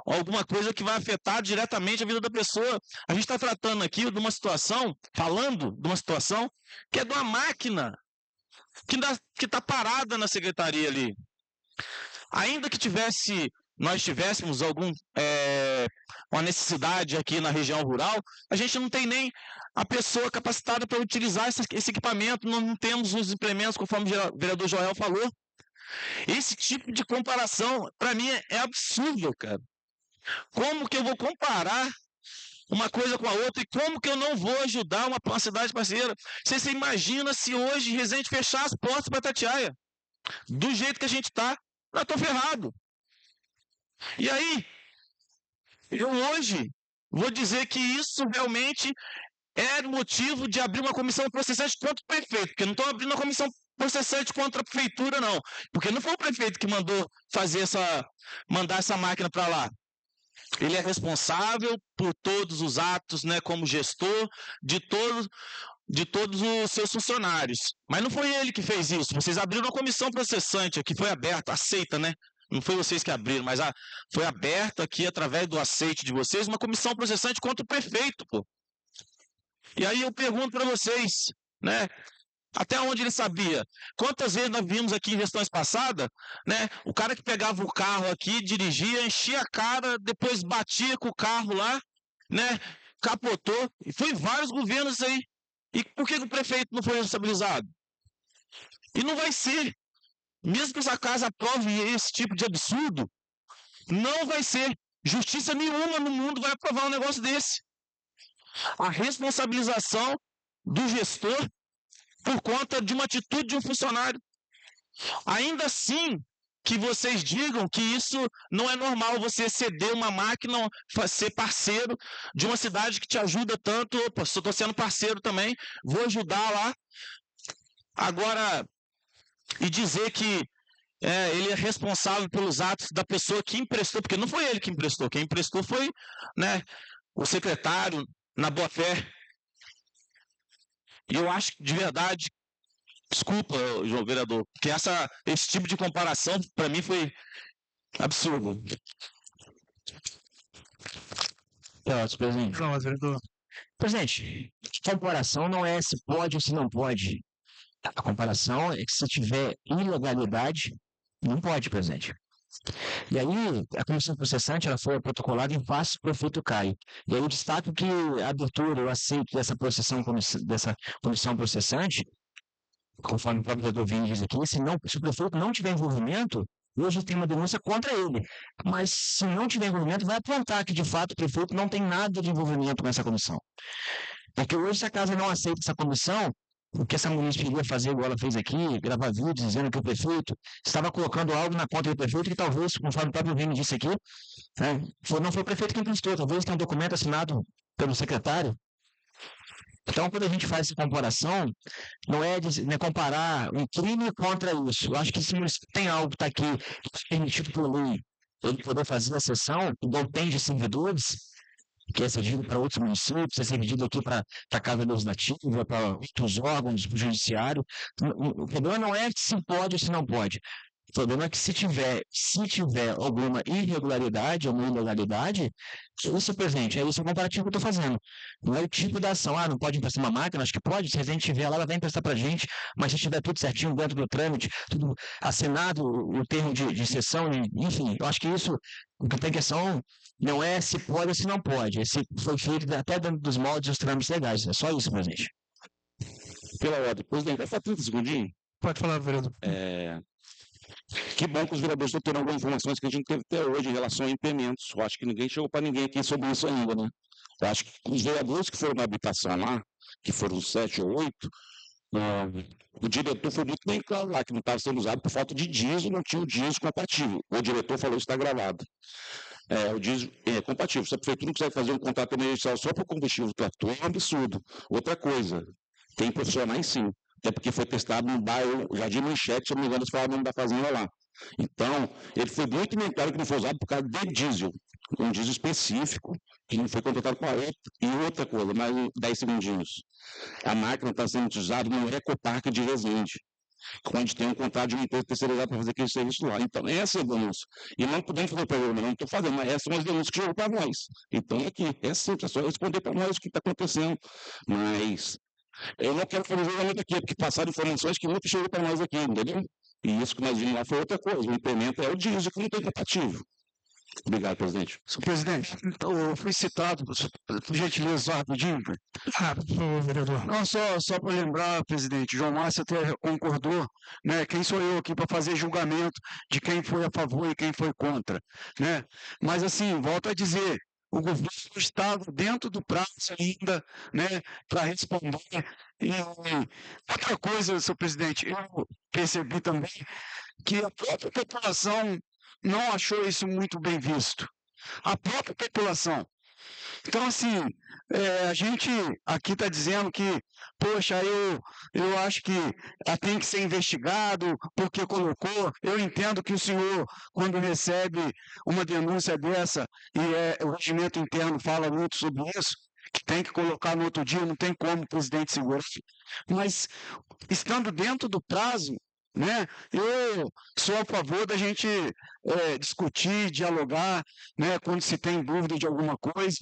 alguma coisa que vai afetar diretamente a vida da pessoa. A gente está tratando aqui de uma situação, falando de uma situação que é de uma máquina que está parada na secretaria ali. Ainda que nós tivéssemos uma necessidade aqui na região rural, a gente não tem nem a pessoa capacitada para utilizar esse equipamento, não temos os implementos, conforme o vereador Joel falou. Esse tipo de comparação, para mim, é absurdo, cara. Como que eu vou comparar uma coisa com a outra e como que eu não vou ajudar uma cidade parceira? Você imagina se hoje Resende fechar as portas para Itatiaia, do jeito que a gente está, eu estou ferrado. E aí, eu hoje vou dizer que isso realmente era motivo de abrir uma comissão processante contra o prefeito, porque não estou abrindo uma comissão processante contra a prefeitura, não, porque não foi o prefeito que mandou mandar essa máquina para lá. Ele é responsável por todos os atos, né, como gestor de todos os seus funcionários. Mas não foi ele que fez isso. Vocês abriram uma comissão processante, que foi aberta, aceita, né? Não foi vocês que abriram, mas foi aberta aqui, através do aceite de vocês, uma comissão processante contra o prefeito, pô. E aí eu pergunto para vocês, né? Até onde ele sabia? Quantas vezes nós vimos aqui em gestões passadas, né? O cara que pegava o carro aqui, dirigia, enchia a cara, depois batia com o carro lá, né? Capotou. E foi vários governos isso aí. E por que o prefeito não foi responsabilizado? E não vai ser. Mesmo que essa casa aprove esse tipo de absurdo, não vai ser. Justiça nenhuma no mundo vai aprovar um negócio desse. A responsabilização do gestor por conta de uma atitude de um funcionário. Ainda assim, que vocês digam que isso não é normal, você ceder uma máquina, ser parceiro de uma cidade que te ajuda tanto. Opa, se eu estou sendo parceiro também, vou ajudar lá. Agora, e dizer que ele é responsável pelos atos da pessoa que emprestou, porque não foi ele que emprestou, quem emprestou foi, né, o secretário, na boa fé. E eu acho que, de verdade, desculpa, João Vereador, porque esse tipo de comparação, para mim, foi absurdo. Presidente. Não, vereador. Presidente, comparação não é se pode ou se não pode. A comparação é que se tiver ilegalidade, não pode, presidente. E aí, a comissão processante ela foi protocolada em face do prefeito Caio. E aí eu destaco que a abertura, eu aceito dessa comissão processante, conforme o próprio vereador Vini diz aqui, se o prefeito não tiver envolvimento, hoje tem uma denúncia contra ele. Mas se não tiver envolvimento, vai apontar que, de fato, o prefeito não tem nada de envolvimento com essa comissão. Porque hoje, se a casa não aceita essa comissão, o que essa munícipe iria fazer, igual ela fez aqui, gravar vídeos dizendo que o prefeito estava colocando algo na conta do prefeito que talvez, conforme o próprio Vini disse aqui, não foi o prefeito quem emprestou, talvez tenha um documento assinado pelo secretário. Então, quando a gente faz essa comparação, não é comparar um crime contra isso. Eu acho que se tem algo que está aqui que é permitido por lei, ele poder fazer a sessão, igual tem de servidores, que é cedido para outros municípios, é cedido aqui para a Casa Legislativa, para outros órgãos, para o Judiciário. O problema não é se pode ou se não pode. O problema é que se tiver alguma irregularidade ou uma ilegalidade, isso, presidente, é isso o comparativo que eu estou fazendo. Não é o tipo da ação, não pode emprestar uma máquina, acho que pode, se a gente tiver lá, ela vai emprestar para a gente, mas se tiver tudo certinho dentro do trâmite, tudo assinado, o termo de cessão, enfim, eu acho que isso, o que tem questão não é se pode ou se não pode, é se foi feito até dentro dos moldes e os trâmites legais, é só isso, presidente. Pela ordem, presidente, vai falar 30 segundinhos? Pode falar, vereador. Que bom que os vereadores estão tendo algumas informações que a gente teve até hoje em relação a implementos. Eu acho que ninguém chegou para ninguém aqui sobre isso ainda, né? Eu acho que os vereadores que foram na habitação lá, que foram 7 ou 8, o diretor foi muito bem claro lá, que não estava sendo usado por falta de diesel, não tinha o diesel compatível. O diretor falou, isso está gravado. O diesel é compatível. Se a prefeitura não consegue fazer um contrato emergencial só para o combustível do trator, é um absurdo. Outra coisa, tem profissionais sim. Até porque foi testado no bairro Jardim Manchete, se não me engano, eles falaram o nome da fazenda lá. Então, ele foi muito bem claro que não foi usado por causa de diesel. Um diesel específico, que não foi contratado com a outra. E outra coisa, mais 10 segundinhos. A máquina está sendo utilizada no Ecoparque de Resende, onde tem um contrato de uma empresa terceirizada para fazer aquele serviço lá. Então, essa é a denúncia. E não podemos fazer problema, não estou fazendo, mas essas são as denúncias que chegam para nós. Então, aqui, é simples, é só responder para nós o que está acontecendo. Mas eu não quero fazer julgamento aqui, porque passaram informações que nunca chegou para nós aqui, entendeu? E isso que nós vimos lá foi outra coisa. O implemento é o diesel que não tem compatível. Obrigado, presidente. Senhor presidente, então, eu fui citado, por gentileza, só rapidinho. Por favor, vereador. Não, só para lembrar, presidente, João Márcio até concordou, né? Quem sou eu aqui para fazer julgamento de quem foi a favor e quem foi contra, né? Mas assim, volto a dizer, o governo estava dentro do prazo ainda, né, para responder. E outra coisa, senhor presidente, eu percebi também que a própria população não achou isso muito bem visto. A própria população. Então, assim, a gente aqui está dizendo que, poxa, eu acho que tem que ser investigado porque colocou. Eu entendo que o senhor, quando recebe uma denúncia dessa, e o regimento interno fala muito sobre isso, que tem que colocar no outro dia, não tem como o presidente segurar. Mas, estando dentro do prazo, né, eu sou a favor da gente discutir, dialogar, né, quando se tem dúvida de alguma coisa,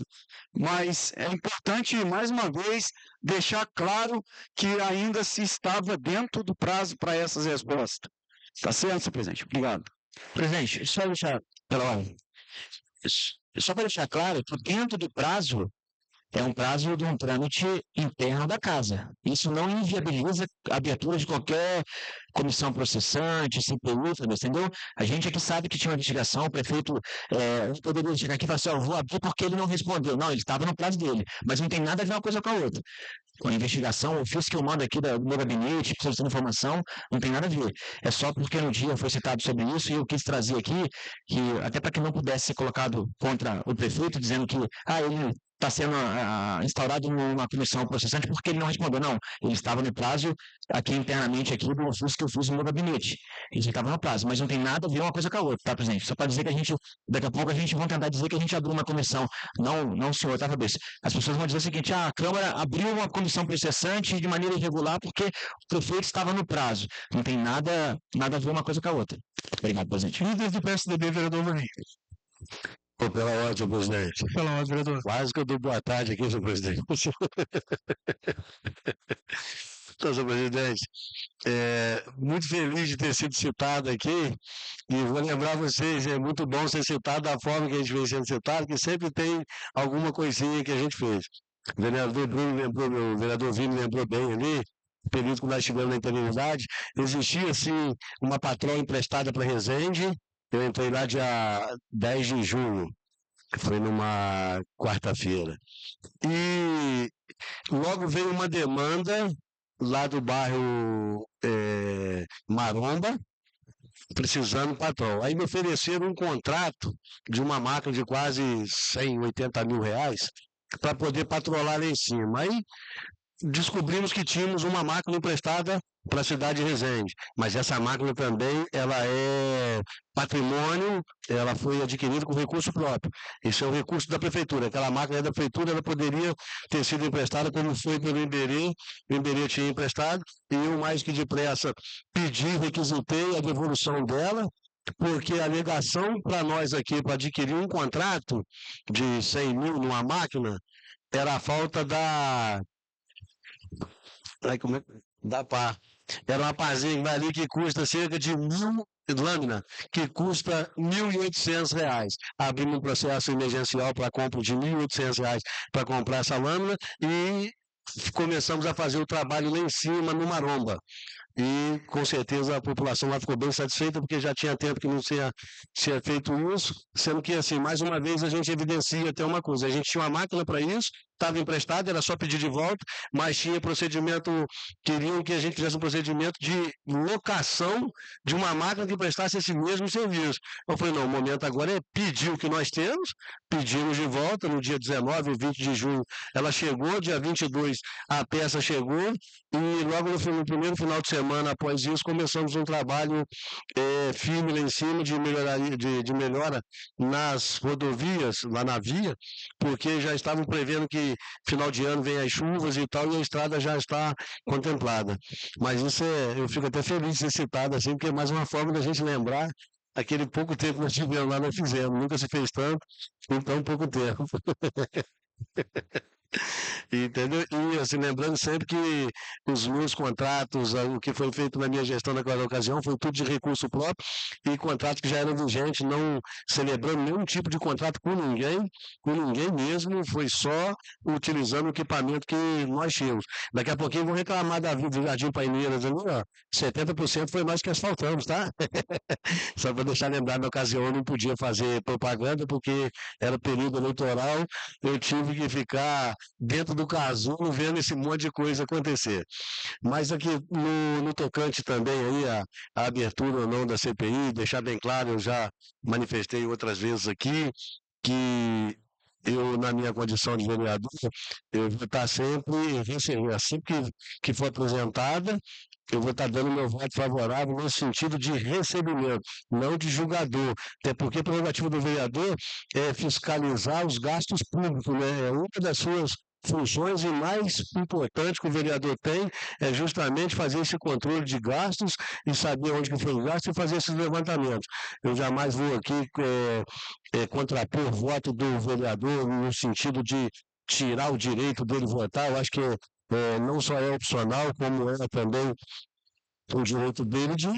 mas é importante, mais uma vez, deixar claro que ainda se estava dentro do prazo para essas respostas. Tá certo, senhor presidente? Obrigado. Presidente, só deixar, pela ordem, só para deixar claro que dentro do prazo é um prazo de um trâmite interno da casa. Isso não inviabiliza a abertura de qualquer comissão processante, CPI, entendeu? A gente aqui sabe que tinha uma investigação, o prefeito não poderia chegar aqui e falar assim, eu vou abrir porque ele não respondeu. Não, ele estava no prazo dele, mas não tem nada a ver uma coisa com a outra. Com a investigação, o ofício que eu mando aqui do meu gabinete, solicitando informação, não tem nada a ver. É só porque no dia foi citado sobre isso e eu quis trazer aqui, que até para que não pudesse ser colocado contra o prefeito, dizendo que ele está sendo instaurado numa comissão processante porque ele não respondeu. Não, ele estava no prazo aqui internamente aqui do ofício que eu fiz no meu gabinete. Ele estava no prazo, mas não tem nada a ver uma coisa com a outra, tá, presidente? Só para dizer que a gente, daqui a pouco a gente vai tentar dizer que a gente abriu uma comissão. Não, senhor, tá, cabeça? As pessoas vão dizer o seguinte, a Câmara abriu uma comissão processante de maneira irregular porque o prefeito estava no prazo. Não tem nada a ver uma coisa com a outra. Obrigado, presidente. Líder do PSDB, vereador Vanim. Pela ordem, senhor presidente. Pela ordem, vereador. Quase que eu dou boa tarde aqui, senhor presidente. Então, senhor presidente, muito feliz de ter sido citado aqui e vou lembrar vocês, é muito bom ser citado da forma que a gente vem sendo citado, que sempre tem alguma coisinha que a gente fez. O vereador Vini lembrou bem ali, no período que nós estivemos na interinidade, existia, assim, uma patroa emprestada para Resende. Eu entrei lá dia 10 de junho, foi numa quarta-feira. E logo veio uma demanda lá do bairro Maromba, precisando patrão. Aí me ofereceram um contrato de uma máquina de quase 180 mil reais para poder patrolar lá em cima. Aí descobrimos que tínhamos uma máquina emprestada para a cidade de Resende, mas essa máquina também ela é patrimônio, ela foi adquirida com recurso próprio. Isso é o recurso da prefeitura. Aquela máquina é da prefeitura, ela poderia ter sido emprestada como foi pelo Iberê. O Iberê tinha emprestado e eu, mais que depressa, requisitei a devolução dela, porque a alegação para nós aqui, para adquirir um contrato de 100 mil numa máquina, era a falta da pá. Era uma pazinha ali que custa cerca de 1.000 lâmina, que custa R$1.800. Abrimos um processo emergencial para compra de R$1.800 para comprar essa lâmina e começamos a fazer o trabalho lá em cima, no Maromba. E com certeza a população lá ficou bem satisfeita, porque já tinha tempo que não tinha feito isso, sendo que, assim, mais uma vez a gente evidencia até uma coisa, a gente tinha uma máquina para isso, estava emprestada, era só pedir de volta, mas tinha procedimento, queriam que a gente fizesse um procedimento de locação de uma máquina que prestasse esse mesmo serviço. Eu falei, não, o momento agora é pedir o que nós temos, pedimos de volta no dia 19 e 20 de junho, ela chegou, dia 22 a peça chegou, e logo no primeiro final de semana após isso, começamos um trabalho firme lá em cima de melhora nas rodovias, lá na via, porque já estavam prevendo que final de ano vem as chuvas e tal, e a estrada já está contemplada. Mas isso eu fico até feliz de ser citado assim, porque é mais uma forma da gente lembrar aquele pouco tempo que nós tivemos lá, nós fizemos. Nunca se fez tanto em tão pouco tempo. Entendeu? E assim, lembrando sempre que os meus contratos, o que foi feito na minha gestão naquela ocasião, foi tudo de recurso próprio e contratos que já eram vigentes, não celebrando nenhum tipo de contrato com ninguém mesmo, foi só utilizando o equipamento que nós tínhamos. Daqui a pouquinho vão reclamar da vida do Jardim Paineiras ali, ó. 70% foi nós que asfaltamos, tá? Só para deixar lembrado, na ocasião eu não podia fazer propaganda porque era período eleitoral, eu tive que ficar dentro do casulo vendo esse monte de coisa acontecer. Mas aqui no tocante também aí a abertura ou não da CPI, deixar bem claro, eu já manifestei outras vezes aqui que eu, na minha condição de vereador, eu vou estar sempre recebendo, assim que for apresentada, eu vou estar dando meu voto favorável no sentido de recebimento, não de julgador. Até porque a prerrogativa do vereador é fiscalizar os gastos públicos, né? É uma das suas funções e mais importante que o vereador tem é justamente fazer esse controle de gastos e saber onde que foi o gasto e fazer esses levantamentos. Eu jamais vou aqui contrapor o voto do vereador no sentido de tirar o direito dele votar. Eu acho que não só é opcional, como é também o direito dele de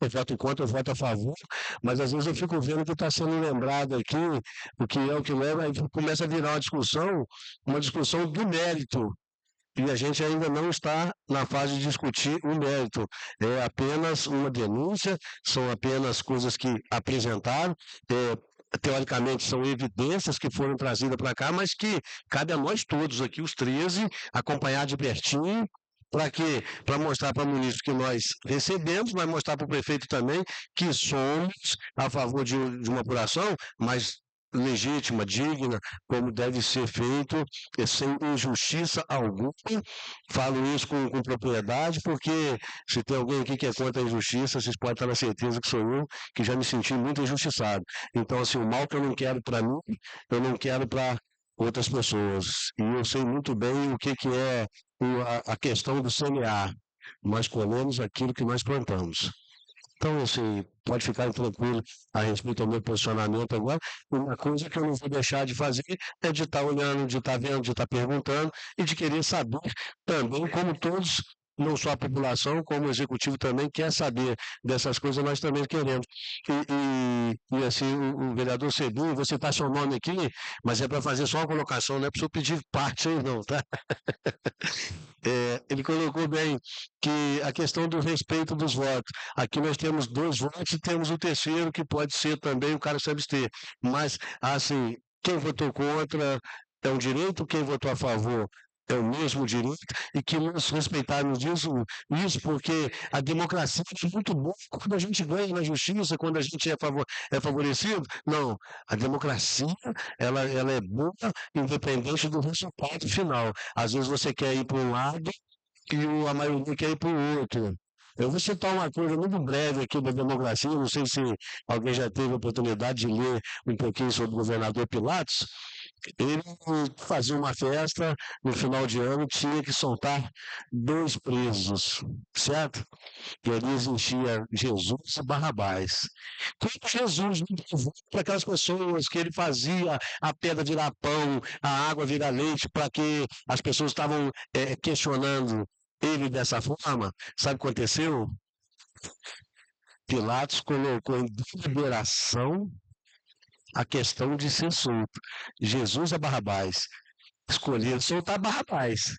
eu voto contra, eu voto a favor, mas às vezes eu fico vendo que está sendo lembrado aqui, o que é o que leva, aí começa a virar uma discussão do mérito, e a gente ainda não está na fase de discutir o mérito. É apenas uma denúncia, são apenas coisas que apresentaram, teoricamente são evidências que foram trazidas para cá, mas que cabe a nós todos aqui, os 13, acompanhar de pertinho. Para quê? Para mostrar para o município que nós recebemos, mas mostrar para o prefeito também que somos a favor de uma apuração, mas legítima, digna, como deve ser feito, sem injustiça alguma. Falo isso com propriedade, porque se tem alguém aqui que é contra a injustiça, vocês podem estar na certeza que sou eu, que já me senti muito injustiçado. Então, assim, o mal que eu não quero para mim, eu não quero para outras pessoas. E eu sei muito bem o que é a questão do semear. Nós colhemos aquilo que nós plantamos. Então, assim, pode ficar tranquilo a respeito ao meu posicionamento agora. Uma coisa que eu não vou deixar de fazer é de estar olhando, de estar vendo, de estar perguntando e de querer saber também como todos, não só a população, como o executivo também quer saber dessas coisas, nós também queremos. E assim, o vereador Cebinho, vou citar seu nome aqui, mas é para fazer só uma colocação, não é para o senhor pedir parte aí não, tá? Ele colocou bem que a questão do respeito dos votos. Aqui nós temos 2 votos e temos o terceiro, que pode ser também o cara se abster. Mas, assim, quem votou contra é um direito, quem votou a favor é o mesmo direito, e que nós respeitarmos isso porque a democracia é muito boa quando a gente ganha na justiça, quando a gente é favorecido. Não, a democracia ela é boa independente do resultado final. Às vezes você quer ir para um lado e a maioria quer ir para o outro. Eu vou citar uma coisa muito breve aqui da democracia, não sei se alguém já teve a oportunidade de ler um pouquinho sobre o governador Pilatos. Ele fazia uma festa, no final de ano tinha que soltar 2 presos, certo? E ali existia Jesus e Barrabás. Como Jesus para aquelas pessoas que ele fazia a pedra virar pão, a água virar leite, para que as pessoas estavam questionando ele dessa forma, sabe o que aconteceu? Pilatos colocou em deliberação a questão de ser solto. Jesus é Barrabás. Escolheram soltar Barrabás.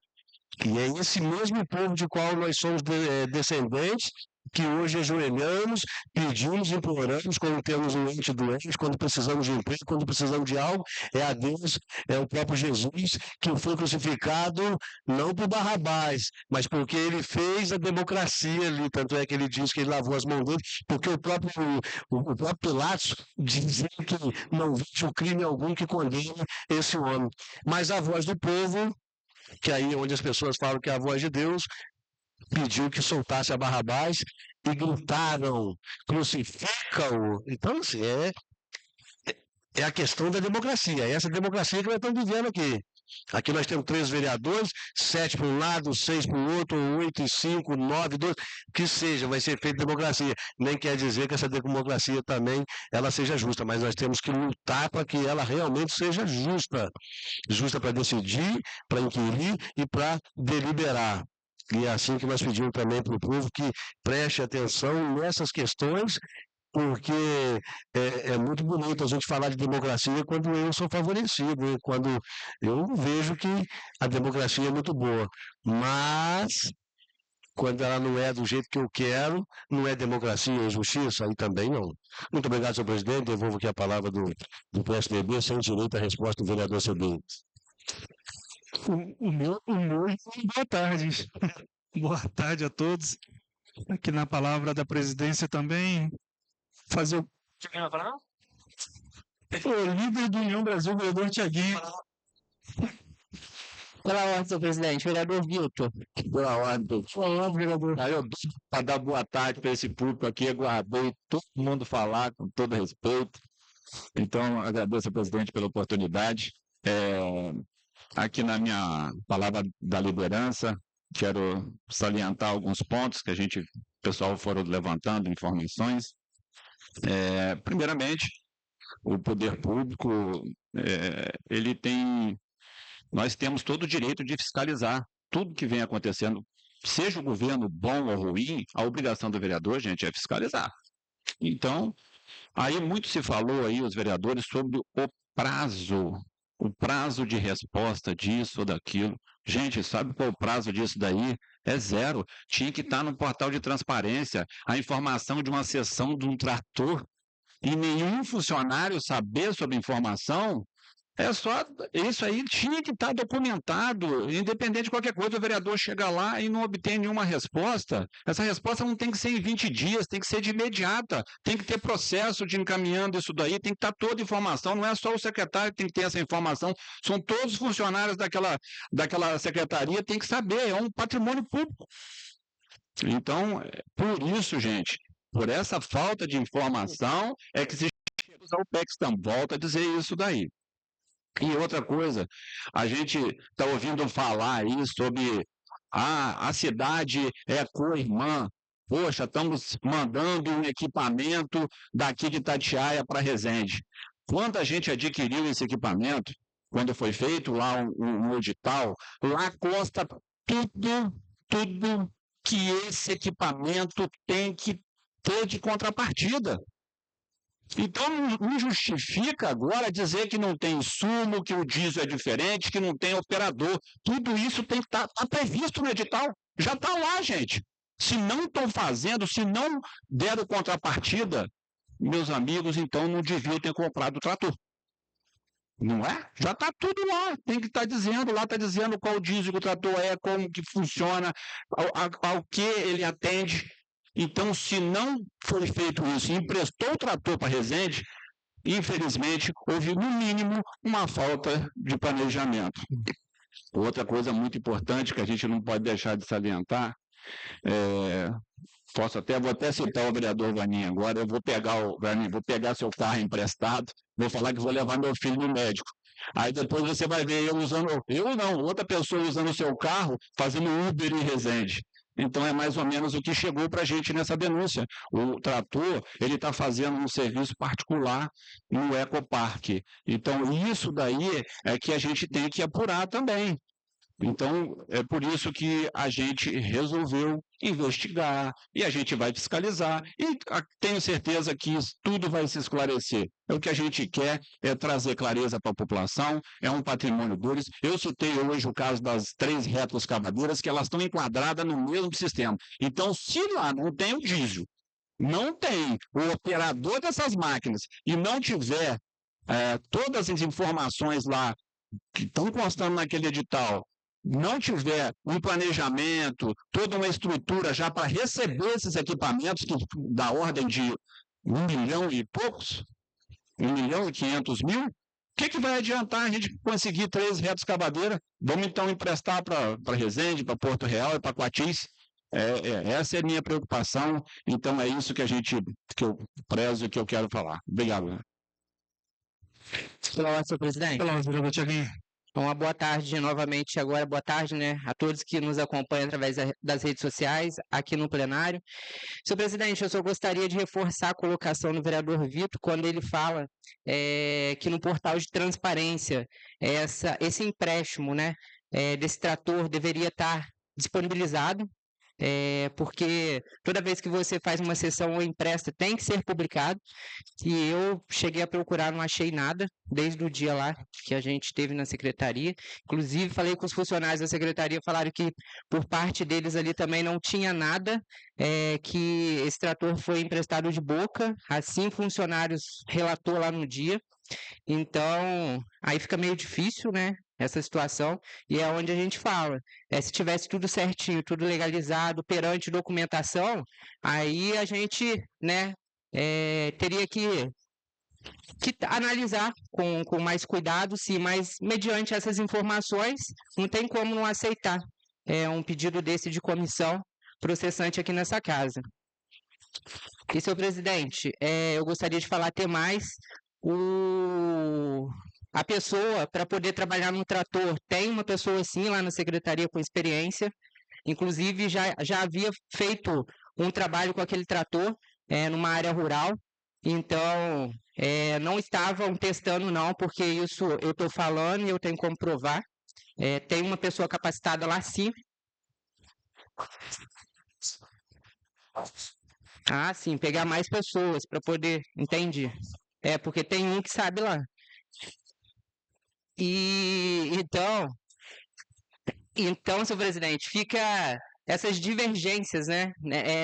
E é esse mesmo povo de qual nós somos descendentes, que hoje ajoelhamos, pedimos, imploramos, quando temos um ente doente, quando precisamos de emprego, quando precisamos de algo, é a Deus, é o próprio Jesus, que foi crucificado não por Barrabás, mas porque ele fez a democracia ali, tanto é que ele diz que ele lavou as mãos dele, porque o próprio Pilatos dizia que não existe o crime algum que condene esse homem. Mas a voz do povo, que aí é onde as pessoas falam que é a voz de Deus, pediu que soltasse a Barrabás e gritaram, crucifica-o. Então, assim, é a questão da democracia, é essa democracia que nós estamos vivendo aqui. Aqui nós temos 3 vereadores, 7 para um lado, 6 para o outro, 8 e 5, 9, 12, que seja, vai ser feita democracia. Nem quer dizer que essa democracia também ela seja justa, mas nós temos que lutar para que ela realmente seja justa. Justa para decidir, para inquirir e para deliberar. E é assim que nós pedimos também para o povo que preste atenção nessas questões, porque é muito bonito a gente falar de democracia quando eu sou favorecido, né? Quando eu vejo que a democracia é muito boa, mas quando ela não é do jeito que eu quero, não é democracia, é justiça, aí também não. Muito obrigado, senhor presidente, devolvo aqui a palavra do PSDB, sem direito à resposta do vereador Sebinho. O meu, boa tarde. Boa tarde a todos. Aqui na palavra da presidência também, fazer o líder do União Brasil, vereador Tiaguinho. Pela ordem, senhor presidente. Vereador Vitor. Pela ordem. Olá, vereador. Aí eu para dar boa tarde para esse público aqui, aguardei todo mundo falar com todo respeito. Então, agradeço ao presidente pela oportunidade. Aqui na minha palavra da liderança, quero salientar alguns pontos que o pessoal foram levantando, informações. Primeiramente, o poder público, nós temos todo o direito de fiscalizar tudo que vem acontecendo, seja o governo bom ou ruim, a obrigação do vereador, gente, é fiscalizar. Então, aí muito se falou aí, os vereadores, sobre o prazo de resposta disso ou daquilo. Gente, sabe qual é o prazo disso daí? É 0. Tinha que estar no portal de transparência a informação de uma cessão de um trator e nenhum funcionário saber sobre a informação. Isso aí tinha que estar documentado, independente de qualquer coisa, o vereador chega lá e não obtém nenhuma resposta. Essa resposta não tem que ser em 20 dias, tem que ser de imediata, tem que ter processo de encaminhando isso daí, tem que estar toda a informação, não é só o secretário que tem que ter essa informação, são todos os funcionários daquela secretaria, tem que saber, é um patrimônio público. Então, por isso, gente, por essa falta de informação, é que se chega ao PEC, volta a dizer isso daí. E outra coisa, a gente está ouvindo falar aí sobre a cidade é co-irmã. Poxa, estamos mandando um equipamento daqui de Itatiaia para Resende. Quando a gente adquiriu esse equipamento, quando foi feito lá um edital, lá consta tudo que esse equipamento tem que ter de contrapartida. Então, não justifica agora dizer que não tem insumo, que o diesel é diferente, que não tem operador. Tudo isso tem que estar previsto no edital. Já está lá, gente. Se não estão fazendo, se não deram contrapartida, meus amigos, então não deviam ter comprado o trator. Não é? Já está tudo lá. Tem que estar dizendo, lá está dizendo qual diesel que o trator é, como que funciona, ao que ele atende. Então, se não foi feito isso e emprestou o trator para Resende, infelizmente, houve, no mínimo, uma falta de planejamento. Outra coisa muito importante que a gente não pode deixar de salientar, vou até citar o vereador Vaninha agora, eu vou pegar seu carro emprestado, vou falar que vou levar meu filho no médico. Aí depois você vai ver outra pessoa usando o seu carro, fazendo Uber em Resende. Então é mais ou menos o que chegou para a gente nessa denúncia. O trator, ele está fazendo um serviço particular no Ecoparque. Então isso daí é que a gente tem que apurar também. Então é por isso que a gente resolveu investigar e a gente vai fiscalizar e tenho certeza que tudo vai se esclarecer. O que a gente quer é trazer clareza para a população, é um patrimônio deles. Eu citei hoje o caso das 3 retroescavadeiras que elas estão enquadradas no mesmo sistema. Então, se lá não tem o diesel, não tem o operador dessas máquinas e não tiver todas as informações lá que estão constando naquele edital, não tiver um planejamento, toda uma estrutura já para receber esses equipamentos que da ordem de 1 milhão e poucos, 1.500.000, o que vai adiantar a gente conseguir 3 retroescavadeiras? Vamos então emprestar para Resende, para Porto Real e para Coatis? Essa é a minha preocupação, então é isso que eu prezo e que eu quero falar. Obrigado. Pela ordem, senhor presidente. Pela ordem, vereador Tiaguinho. Uma boa tarde novamente agora, boa tarde, né, a todos que nos acompanham através das redes sociais, aqui no plenário. Senhor presidente, eu só gostaria de reforçar a colocação do vereador Vitor, quando ele fala que no portal de transparência, esse empréstimo, né, desse trator deveria estar disponibilizado, porque toda vez que você faz uma cessão ou empresta, tem que ser publicado, e eu cheguei a procurar, não achei nada, desde o dia lá que a gente teve na secretaria, inclusive falei com os funcionários da secretaria, falaram que por parte deles ali também não tinha nada, que esse trator foi emprestado de boca, assim funcionários relatou lá no dia, então aí fica meio difícil, né, essa situação, e é onde a gente fala, se tivesse tudo certinho, tudo legalizado, perante documentação, aí a gente, né, teria que analisar com mais cuidado, sim, mas mediante essas informações, não tem como não aceitar um pedido desse de comissão processante aqui nessa casa. E, senhor presidente, eu gostaria de falar até mais, a pessoa, para poder trabalhar no trator, tem uma pessoa sim lá na secretaria com experiência, inclusive já havia feito um trabalho com aquele trator numa área rural, então não estavam testando não, porque isso eu estou falando e eu tenho como provar, tem uma pessoa capacitada lá sim. Ah, sim, pegar mais pessoas para poder, entendi. Porque tem um que sabe lá. E então, senhor presidente, fica essas divergências, né,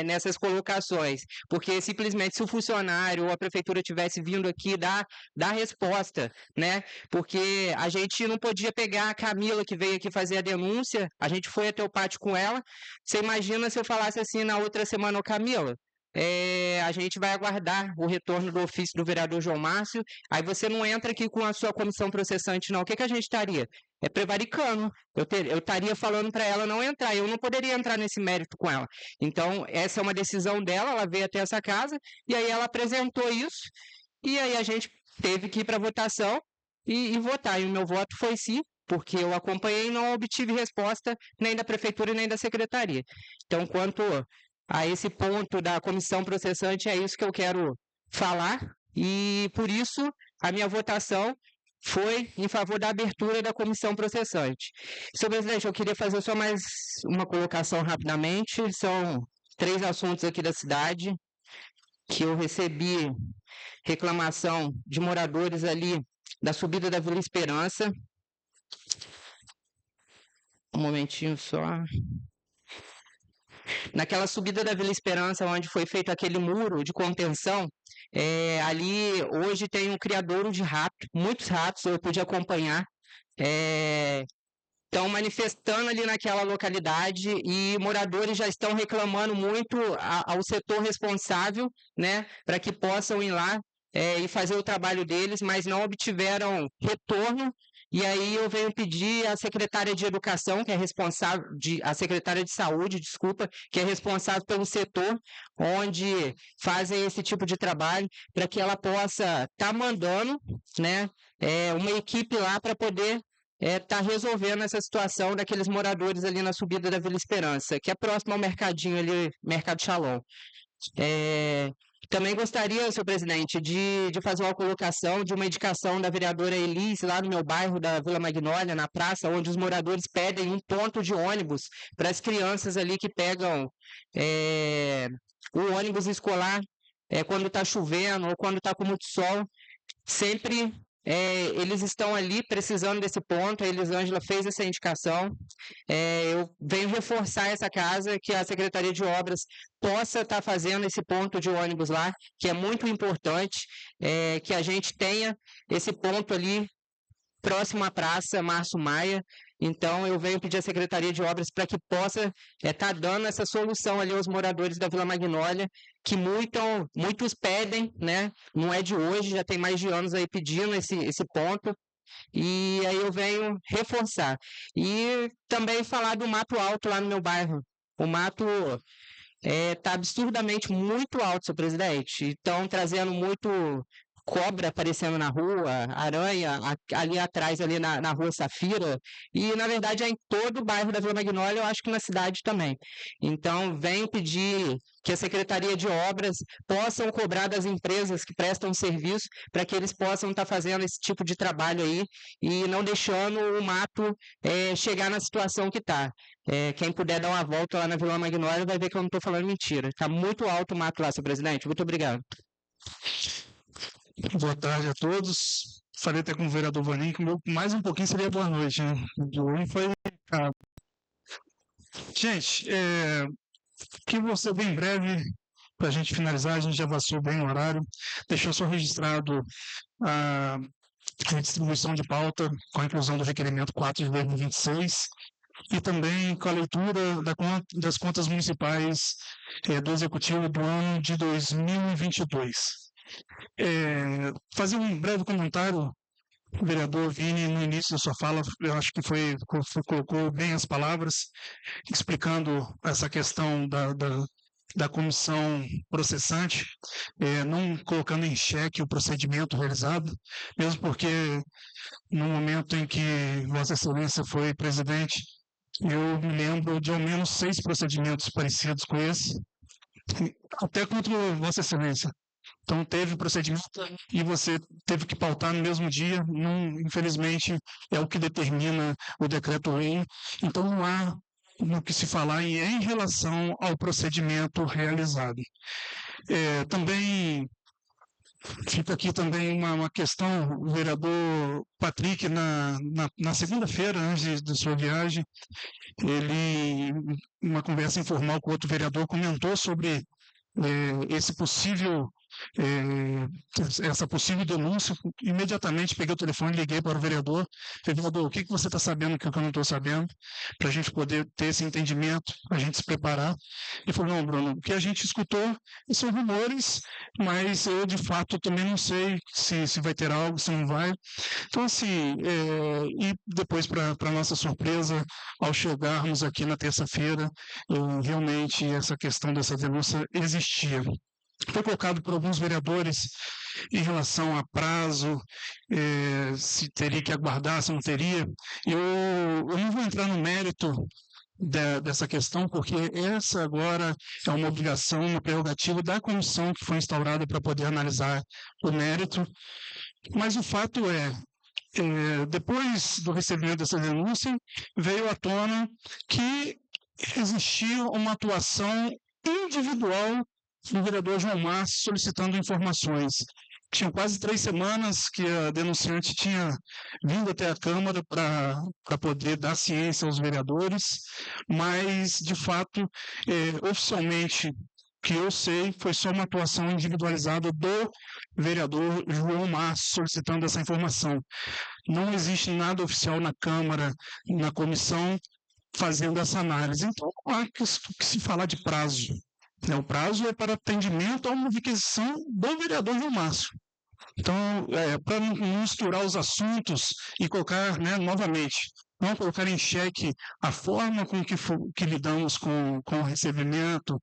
nessas colocações, porque simplesmente se o funcionário ou a prefeitura tivesse vindo aqui dar resposta, né, porque a gente não podia pegar a Camila que veio aqui fazer a denúncia, a gente foi até o pátio com ela, você imagina se eu falasse assim na outra semana, ô Camila, a gente vai aguardar o retorno do ofício do vereador João Márcio, aí você não entra aqui com a sua comissão processante não, o que a gente estaria? Prevaricando, eu estaria falando para ela não entrar, eu não poderia entrar nesse mérito com ela, então essa é uma decisão dela, ela veio até essa casa, e aí ela apresentou isso, e aí a gente teve que ir para votação e votar, e o meu voto foi sim, porque eu acompanhei e não obtive resposta nem da prefeitura nem da secretaria, então quanto a esse ponto da comissão processante, é isso que eu quero falar, e por isso a minha votação foi em favor da abertura da comissão processante. Senhor presidente, eu queria fazer só mais uma colocação rapidamente, são 3 assuntos aqui da cidade, que eu recebi reclamação de moradores ali da subida da Vila Esperança. Um momentinho só. Naquela subida da Vila Esperança, onde foi feito aquele muro de contenção, ali hoje tem um criadouro de rato, muitos ratos eu pude acompanhar, estão manifestando ali naquela localidade e moradores já estão reclamando muito ao setor responsável, né, para que possam ir lá e fazer o trabalho deles, mas não obtiveram retorno. E aí eu venho pedir à secretária de Educação, que é responsável, a secretária de Saúde, desculpa, que é responsável pelo setor onde fazem esse tipo de trabalho, para que ela possa estar mandando, né, uma equipe lá para poder estar resolvendo essa situação daqueles moradores ali na subida da Vila Esperança, que é próximo ao mercadinho ali, Mercado Shalom. Também gostaria, senhor presidente, de fazer uma colocação de uma indicação da vereadora Elise, lá no meu bairro da Vila Magnólia, na praça, onde os moradores pedem um ponto de ônibus para as crianças ali que pegam o ônibus escolar quando está chovendo ou quando está com muito sol. Sempre eles estão ali precisando desse ponto, a Elisângela fez essa indicação, eu venho reforçar essa casa, que a Secretaria de Obras possa estar fazendo esse ponto de ônibus lá, que é muito importante, que a gente tenha esse ponto ali próximo à praça Márcio Maia. Então eu venho pedir à Secretaria de Obras para que possa estar dando essa solução ali aos moradores da Vila Magnólia, que muitos pedem, né? Não é de hoje, já tem mais de anos aí pedindo esse ponto, e aí eu venho reforçar. E também falar do mato alto lá no meu bairro. O mato está absurdamente muito alto, senhor presidente, estão trazendo muito cobra aparecendo na rua, aranha ali atrás, ali na rua Safira, e na verdade é em todo o bairro da Vila Magnólia, eu acho que na cidade também. Então, venho pedir que a Secretaria de Obras possam cobrar das empresas que prestam serviço para que eles possam estar fazendo esse tipo de trabalho aí e não deixando o mato chegar na situação que está. Quem puder dar uma volta lá na Vila Magnólia vai ver que eu não estou falando mentira. Está muito alto o mato lá, senhor presidente. Muito obrigado. Boa tarde a todos. Falei até com o vereador Vaninho que mais um pouquinho seria boa noite, né? De hoje foi. Gente, que vou ser bem breve para a gente finalizar, a gente já passou bem o horário. Deixou só registrado a distribuição de pauta com a inclusão do requerimento 4 de 2026 e também com a leitura das contas municipais do Executivo do ano de 2022. Fazer um breve comentário, o vereador Vini, no início da sua fala, eu acho que colocou bem as palavras, explicando essa questão da comissão processante, não colocando em xeque o procedimento realizado, mesmo porque no momento em que Vossa Excelência foi presidente, eu me lembro de ao menos 6 procedimentos parecidos com esse, até contra Vossa Excelência. Então, teve procedimento e você teve que pautar no mesmo dia. Infelizmente, é o que determina o decreto-lei. Então, não há no que se falar em relação ao procedimento realizado. Também fica aqui também uma questão, o vereador Patrick, na segunda-feira, antes da sua viagem, ele, numa conversa informal com outro vereador, comentou sobre essa possível denúncia. Imediatamente peguei o telefone, liguei para o vereador, falei: vereador, o que você está sabendo que eu não estou sabendo, para a gente poder ter esse entendimento, a gente se preparar. Ele falou: não, Bruno, o que a gente escutou são rumores, mas eu de fato também não sei se vai ter algo, se não vai. Então, assim, e depois, para nossa surpresa, ao chegarmos aqui na terça-feira, realmente essa questão dessa denúncia existia. Foi colocado por alguns vereadores em relação a prazo, se teria que aguardar, se não teria. Eu não vou entrar no mérito dessa questão, porque essa agora é uma obrigação, uma prerrogativa da comissão que foi instaurada para poder analisar o mérito. Mas o fato depois do recebimento dessa denúncia, veio à tona que existia uma atuação individual do vereador João Márcio solicitando informações. Tinha quase 3 semanas que a denunciante tinha vindo até a Câmara para poder dar ciência aos vereadores, mas, de fato, oficialmente, que eu sei, foi só uma atuação individualizada do vereador João Márcio solicitando essa informação. Não existe nada oficial na Câmara, na comissão, fazendo essa análise. Então, não há que se falar de prazo. O prazo é para atendimento a uma requisição do vereador João Márcio. Então, para não misturar os assuntos e colocar, novamente, não colocar em xeque a forma com que lidamos com o recebimento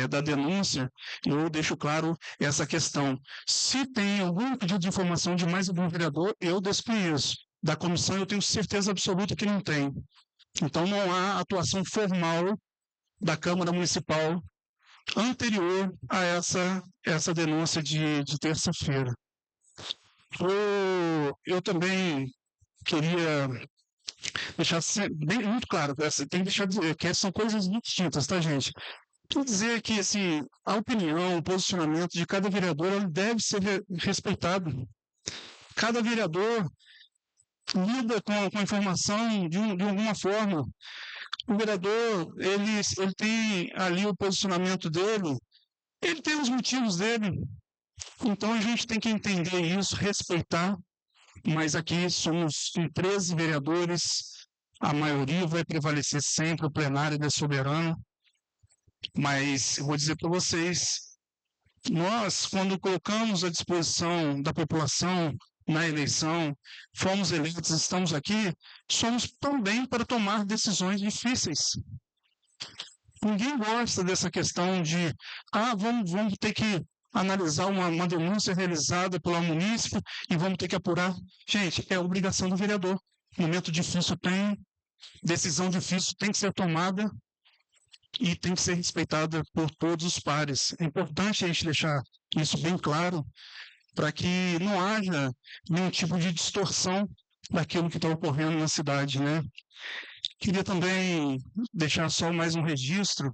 da denúncia, eu deixo claro essa questão. Se tem algum pedido de informação de mais algum vereador, eu desconheço. Da comissão, eu tenho certeza absoluta que não tem. Então, não há atuação formal da Câmara Municipal anterior a essa denúncia de terça-feira. Eu também queria deixar muito claro, tem que deixar que são coisas muito distintas, tá, gente? Quer dizer que a opinião, o posicionamento de cada vereador deve ser respeitado. Cada vereador lida com a informação de alguma forma. O vereador, ele tem ali o posicionamento dele, ele tem os motivos dele. Então, a gente tem que entender isso, respeitar, mas aqui somos 13 vereadores, a maioria vai prevalecer sempre, o plenário é soberano, mas eu vou dizer para vocês, nós, quando colocamos à disposição da população na eleição, fomos eleitos, estamos aqui, somos também para tomar decisões difíceis. Ninguém gosta dessa questão de, vamos ter que analisar uma denúncia realizada pela munícipe e vamos ter que apurar. Gente, é obrigação do vereador. Momento difícil tem, decisão difícil tem que ser tomada e tem que ser respeitada por todos os pares. É importante a gente deixar isso bem claro para que não haja nenhum tipo de distorção daquilo que está ocorrendo na cidade, né? Queria também deixar só mais um registro,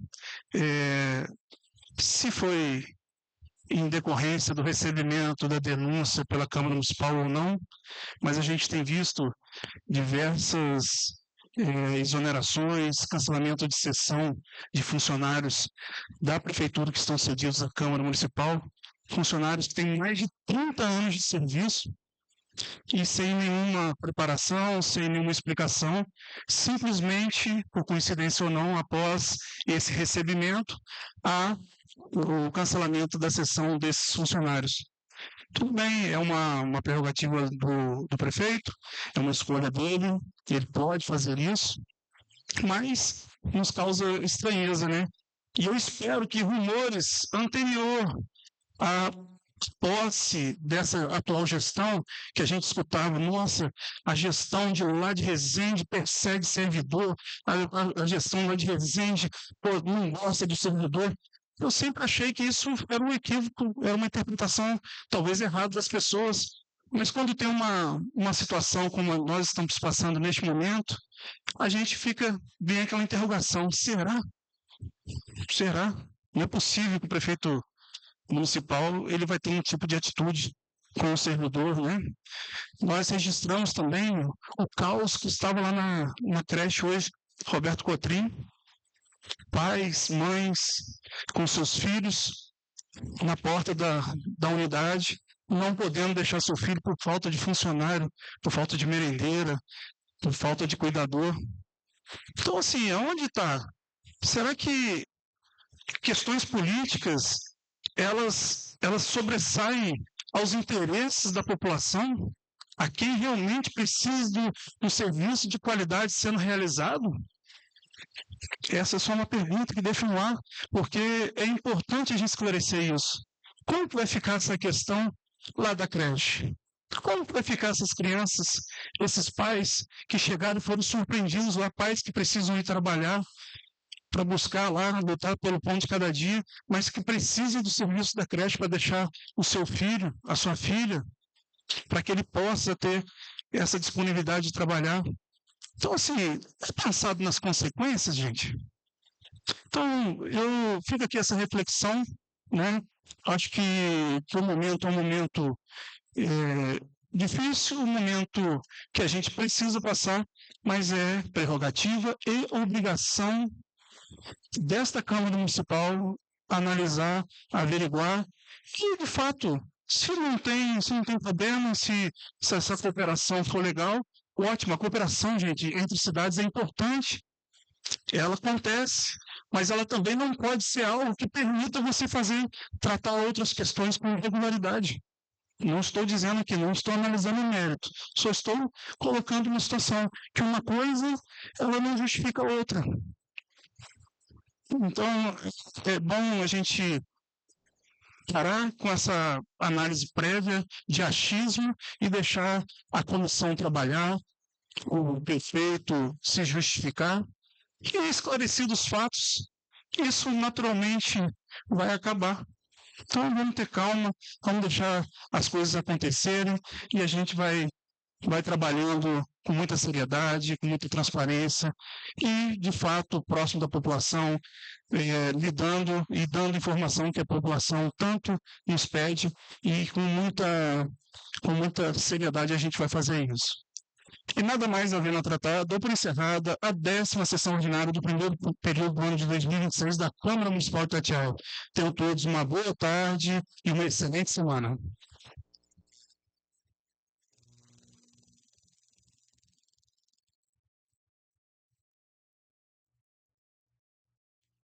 se foi em decorrência do recebimento da denúncia pela Câmara Municipal ou não, mas a gente tem visto diversas exonerações, cancelamento de sessão de funcionários da Prefeitura que estão cedidos à Câmara Municipal, funcionários que têm mais de 30 anos de serviço e sem nenhuma preparação, sem nenhuma explicação, simplesmente, por coincidência ou não, após esse recebimento, há o cancelamento da sessão desses funcionários. Tudo bem, é uma prerrogativa do prefeito, é uma escolha dele, ele pode fazer isso, mas nos causa estranheza, né? E eu espero que rumores anterior à posse dessa atual gestão, que a gente escutava, nossa, a gestão de lá de Resende persegue servidor, a gestão lá de Resende não gosta de servidor. Eu sempre achei que isso era um equívoco, era uma interpretação talvez errada das pessoas, mas quando tem uma situação como nós estamos passando neste momento, a gente fica bem aquela interrogação, será? Será? Não é possível que o prefeito municipal ele vai ter um tipo de atitude com o servidor, né? Nós registramos também o caos que estava lá na creche hoje, Roberto Cotrim, pais, mães com seus filhos na porta da unidade, não podendo deixar seu filho por falta de funcionário, por falta de merendeira, por falta de cuidador. Então, assim, aonde está? Será que questões políticas elas sobressaem aos interesses da população? A quem realmente precisa do serviço de qualidade sendo realizado? Essa é só uma pergunta que deixo no ar, porque é importante a gente esclarecer isso. Como que vai ficar essa questão lá da creche? Como que vai ficar essas crianças, esses pais que chegaram e foram surpreendidos lá, pais que precisam ir trabalhar para buscar lá, lutar pelo pão de cada dia, mas que precisam do serviço da creche para deixar o seu filho, a sua filha, para que ele possa ter essa disponibilidade de trabalhar. Então, assim, é pensado nas consequências, gente? Então, eu fico aqui essa reflexão, né? Acho que o momento é um momento difícil, um momento que a gente precisa passar, mas é prerrogativa e obrigação desta Câmara Municipal analisar, averiguar e, de fato, se não tem problema, se essa cooperação for legal, ótimo. A cooperação, gente, entre cidades é importante, ela acontece, mas ela também não pode ser algo que permita você tratar outras questões com regularidade. Não estou dizendo que não estou analisando o mérito, só estou colocando uma situação que uma coisa ela não justifica a outra. Então, é bom a gente parar com essa análise prévia de achismo e deixar a comissão trabalhar, o prefeito se justificar e, esclarecidos os fatos, isso naturalmente vai acabar. Então, vamos ter calma, vamos deixar as coisas acontecerem e a gente vai trabalhando com muita seriedade, com muita transparência e, de fato, próximo da população, lidando e dando informação que a população tanto nos pede e com muita seriedade a gente vai fazer isso. E nada mais havendo a tratar, dou por encerrada a 10ª sessão ordinária do primeiro período do ano de 2026 da Câmara Municipal de Itatiaia. Tenham todos uma boa tarde e uma excelente semana.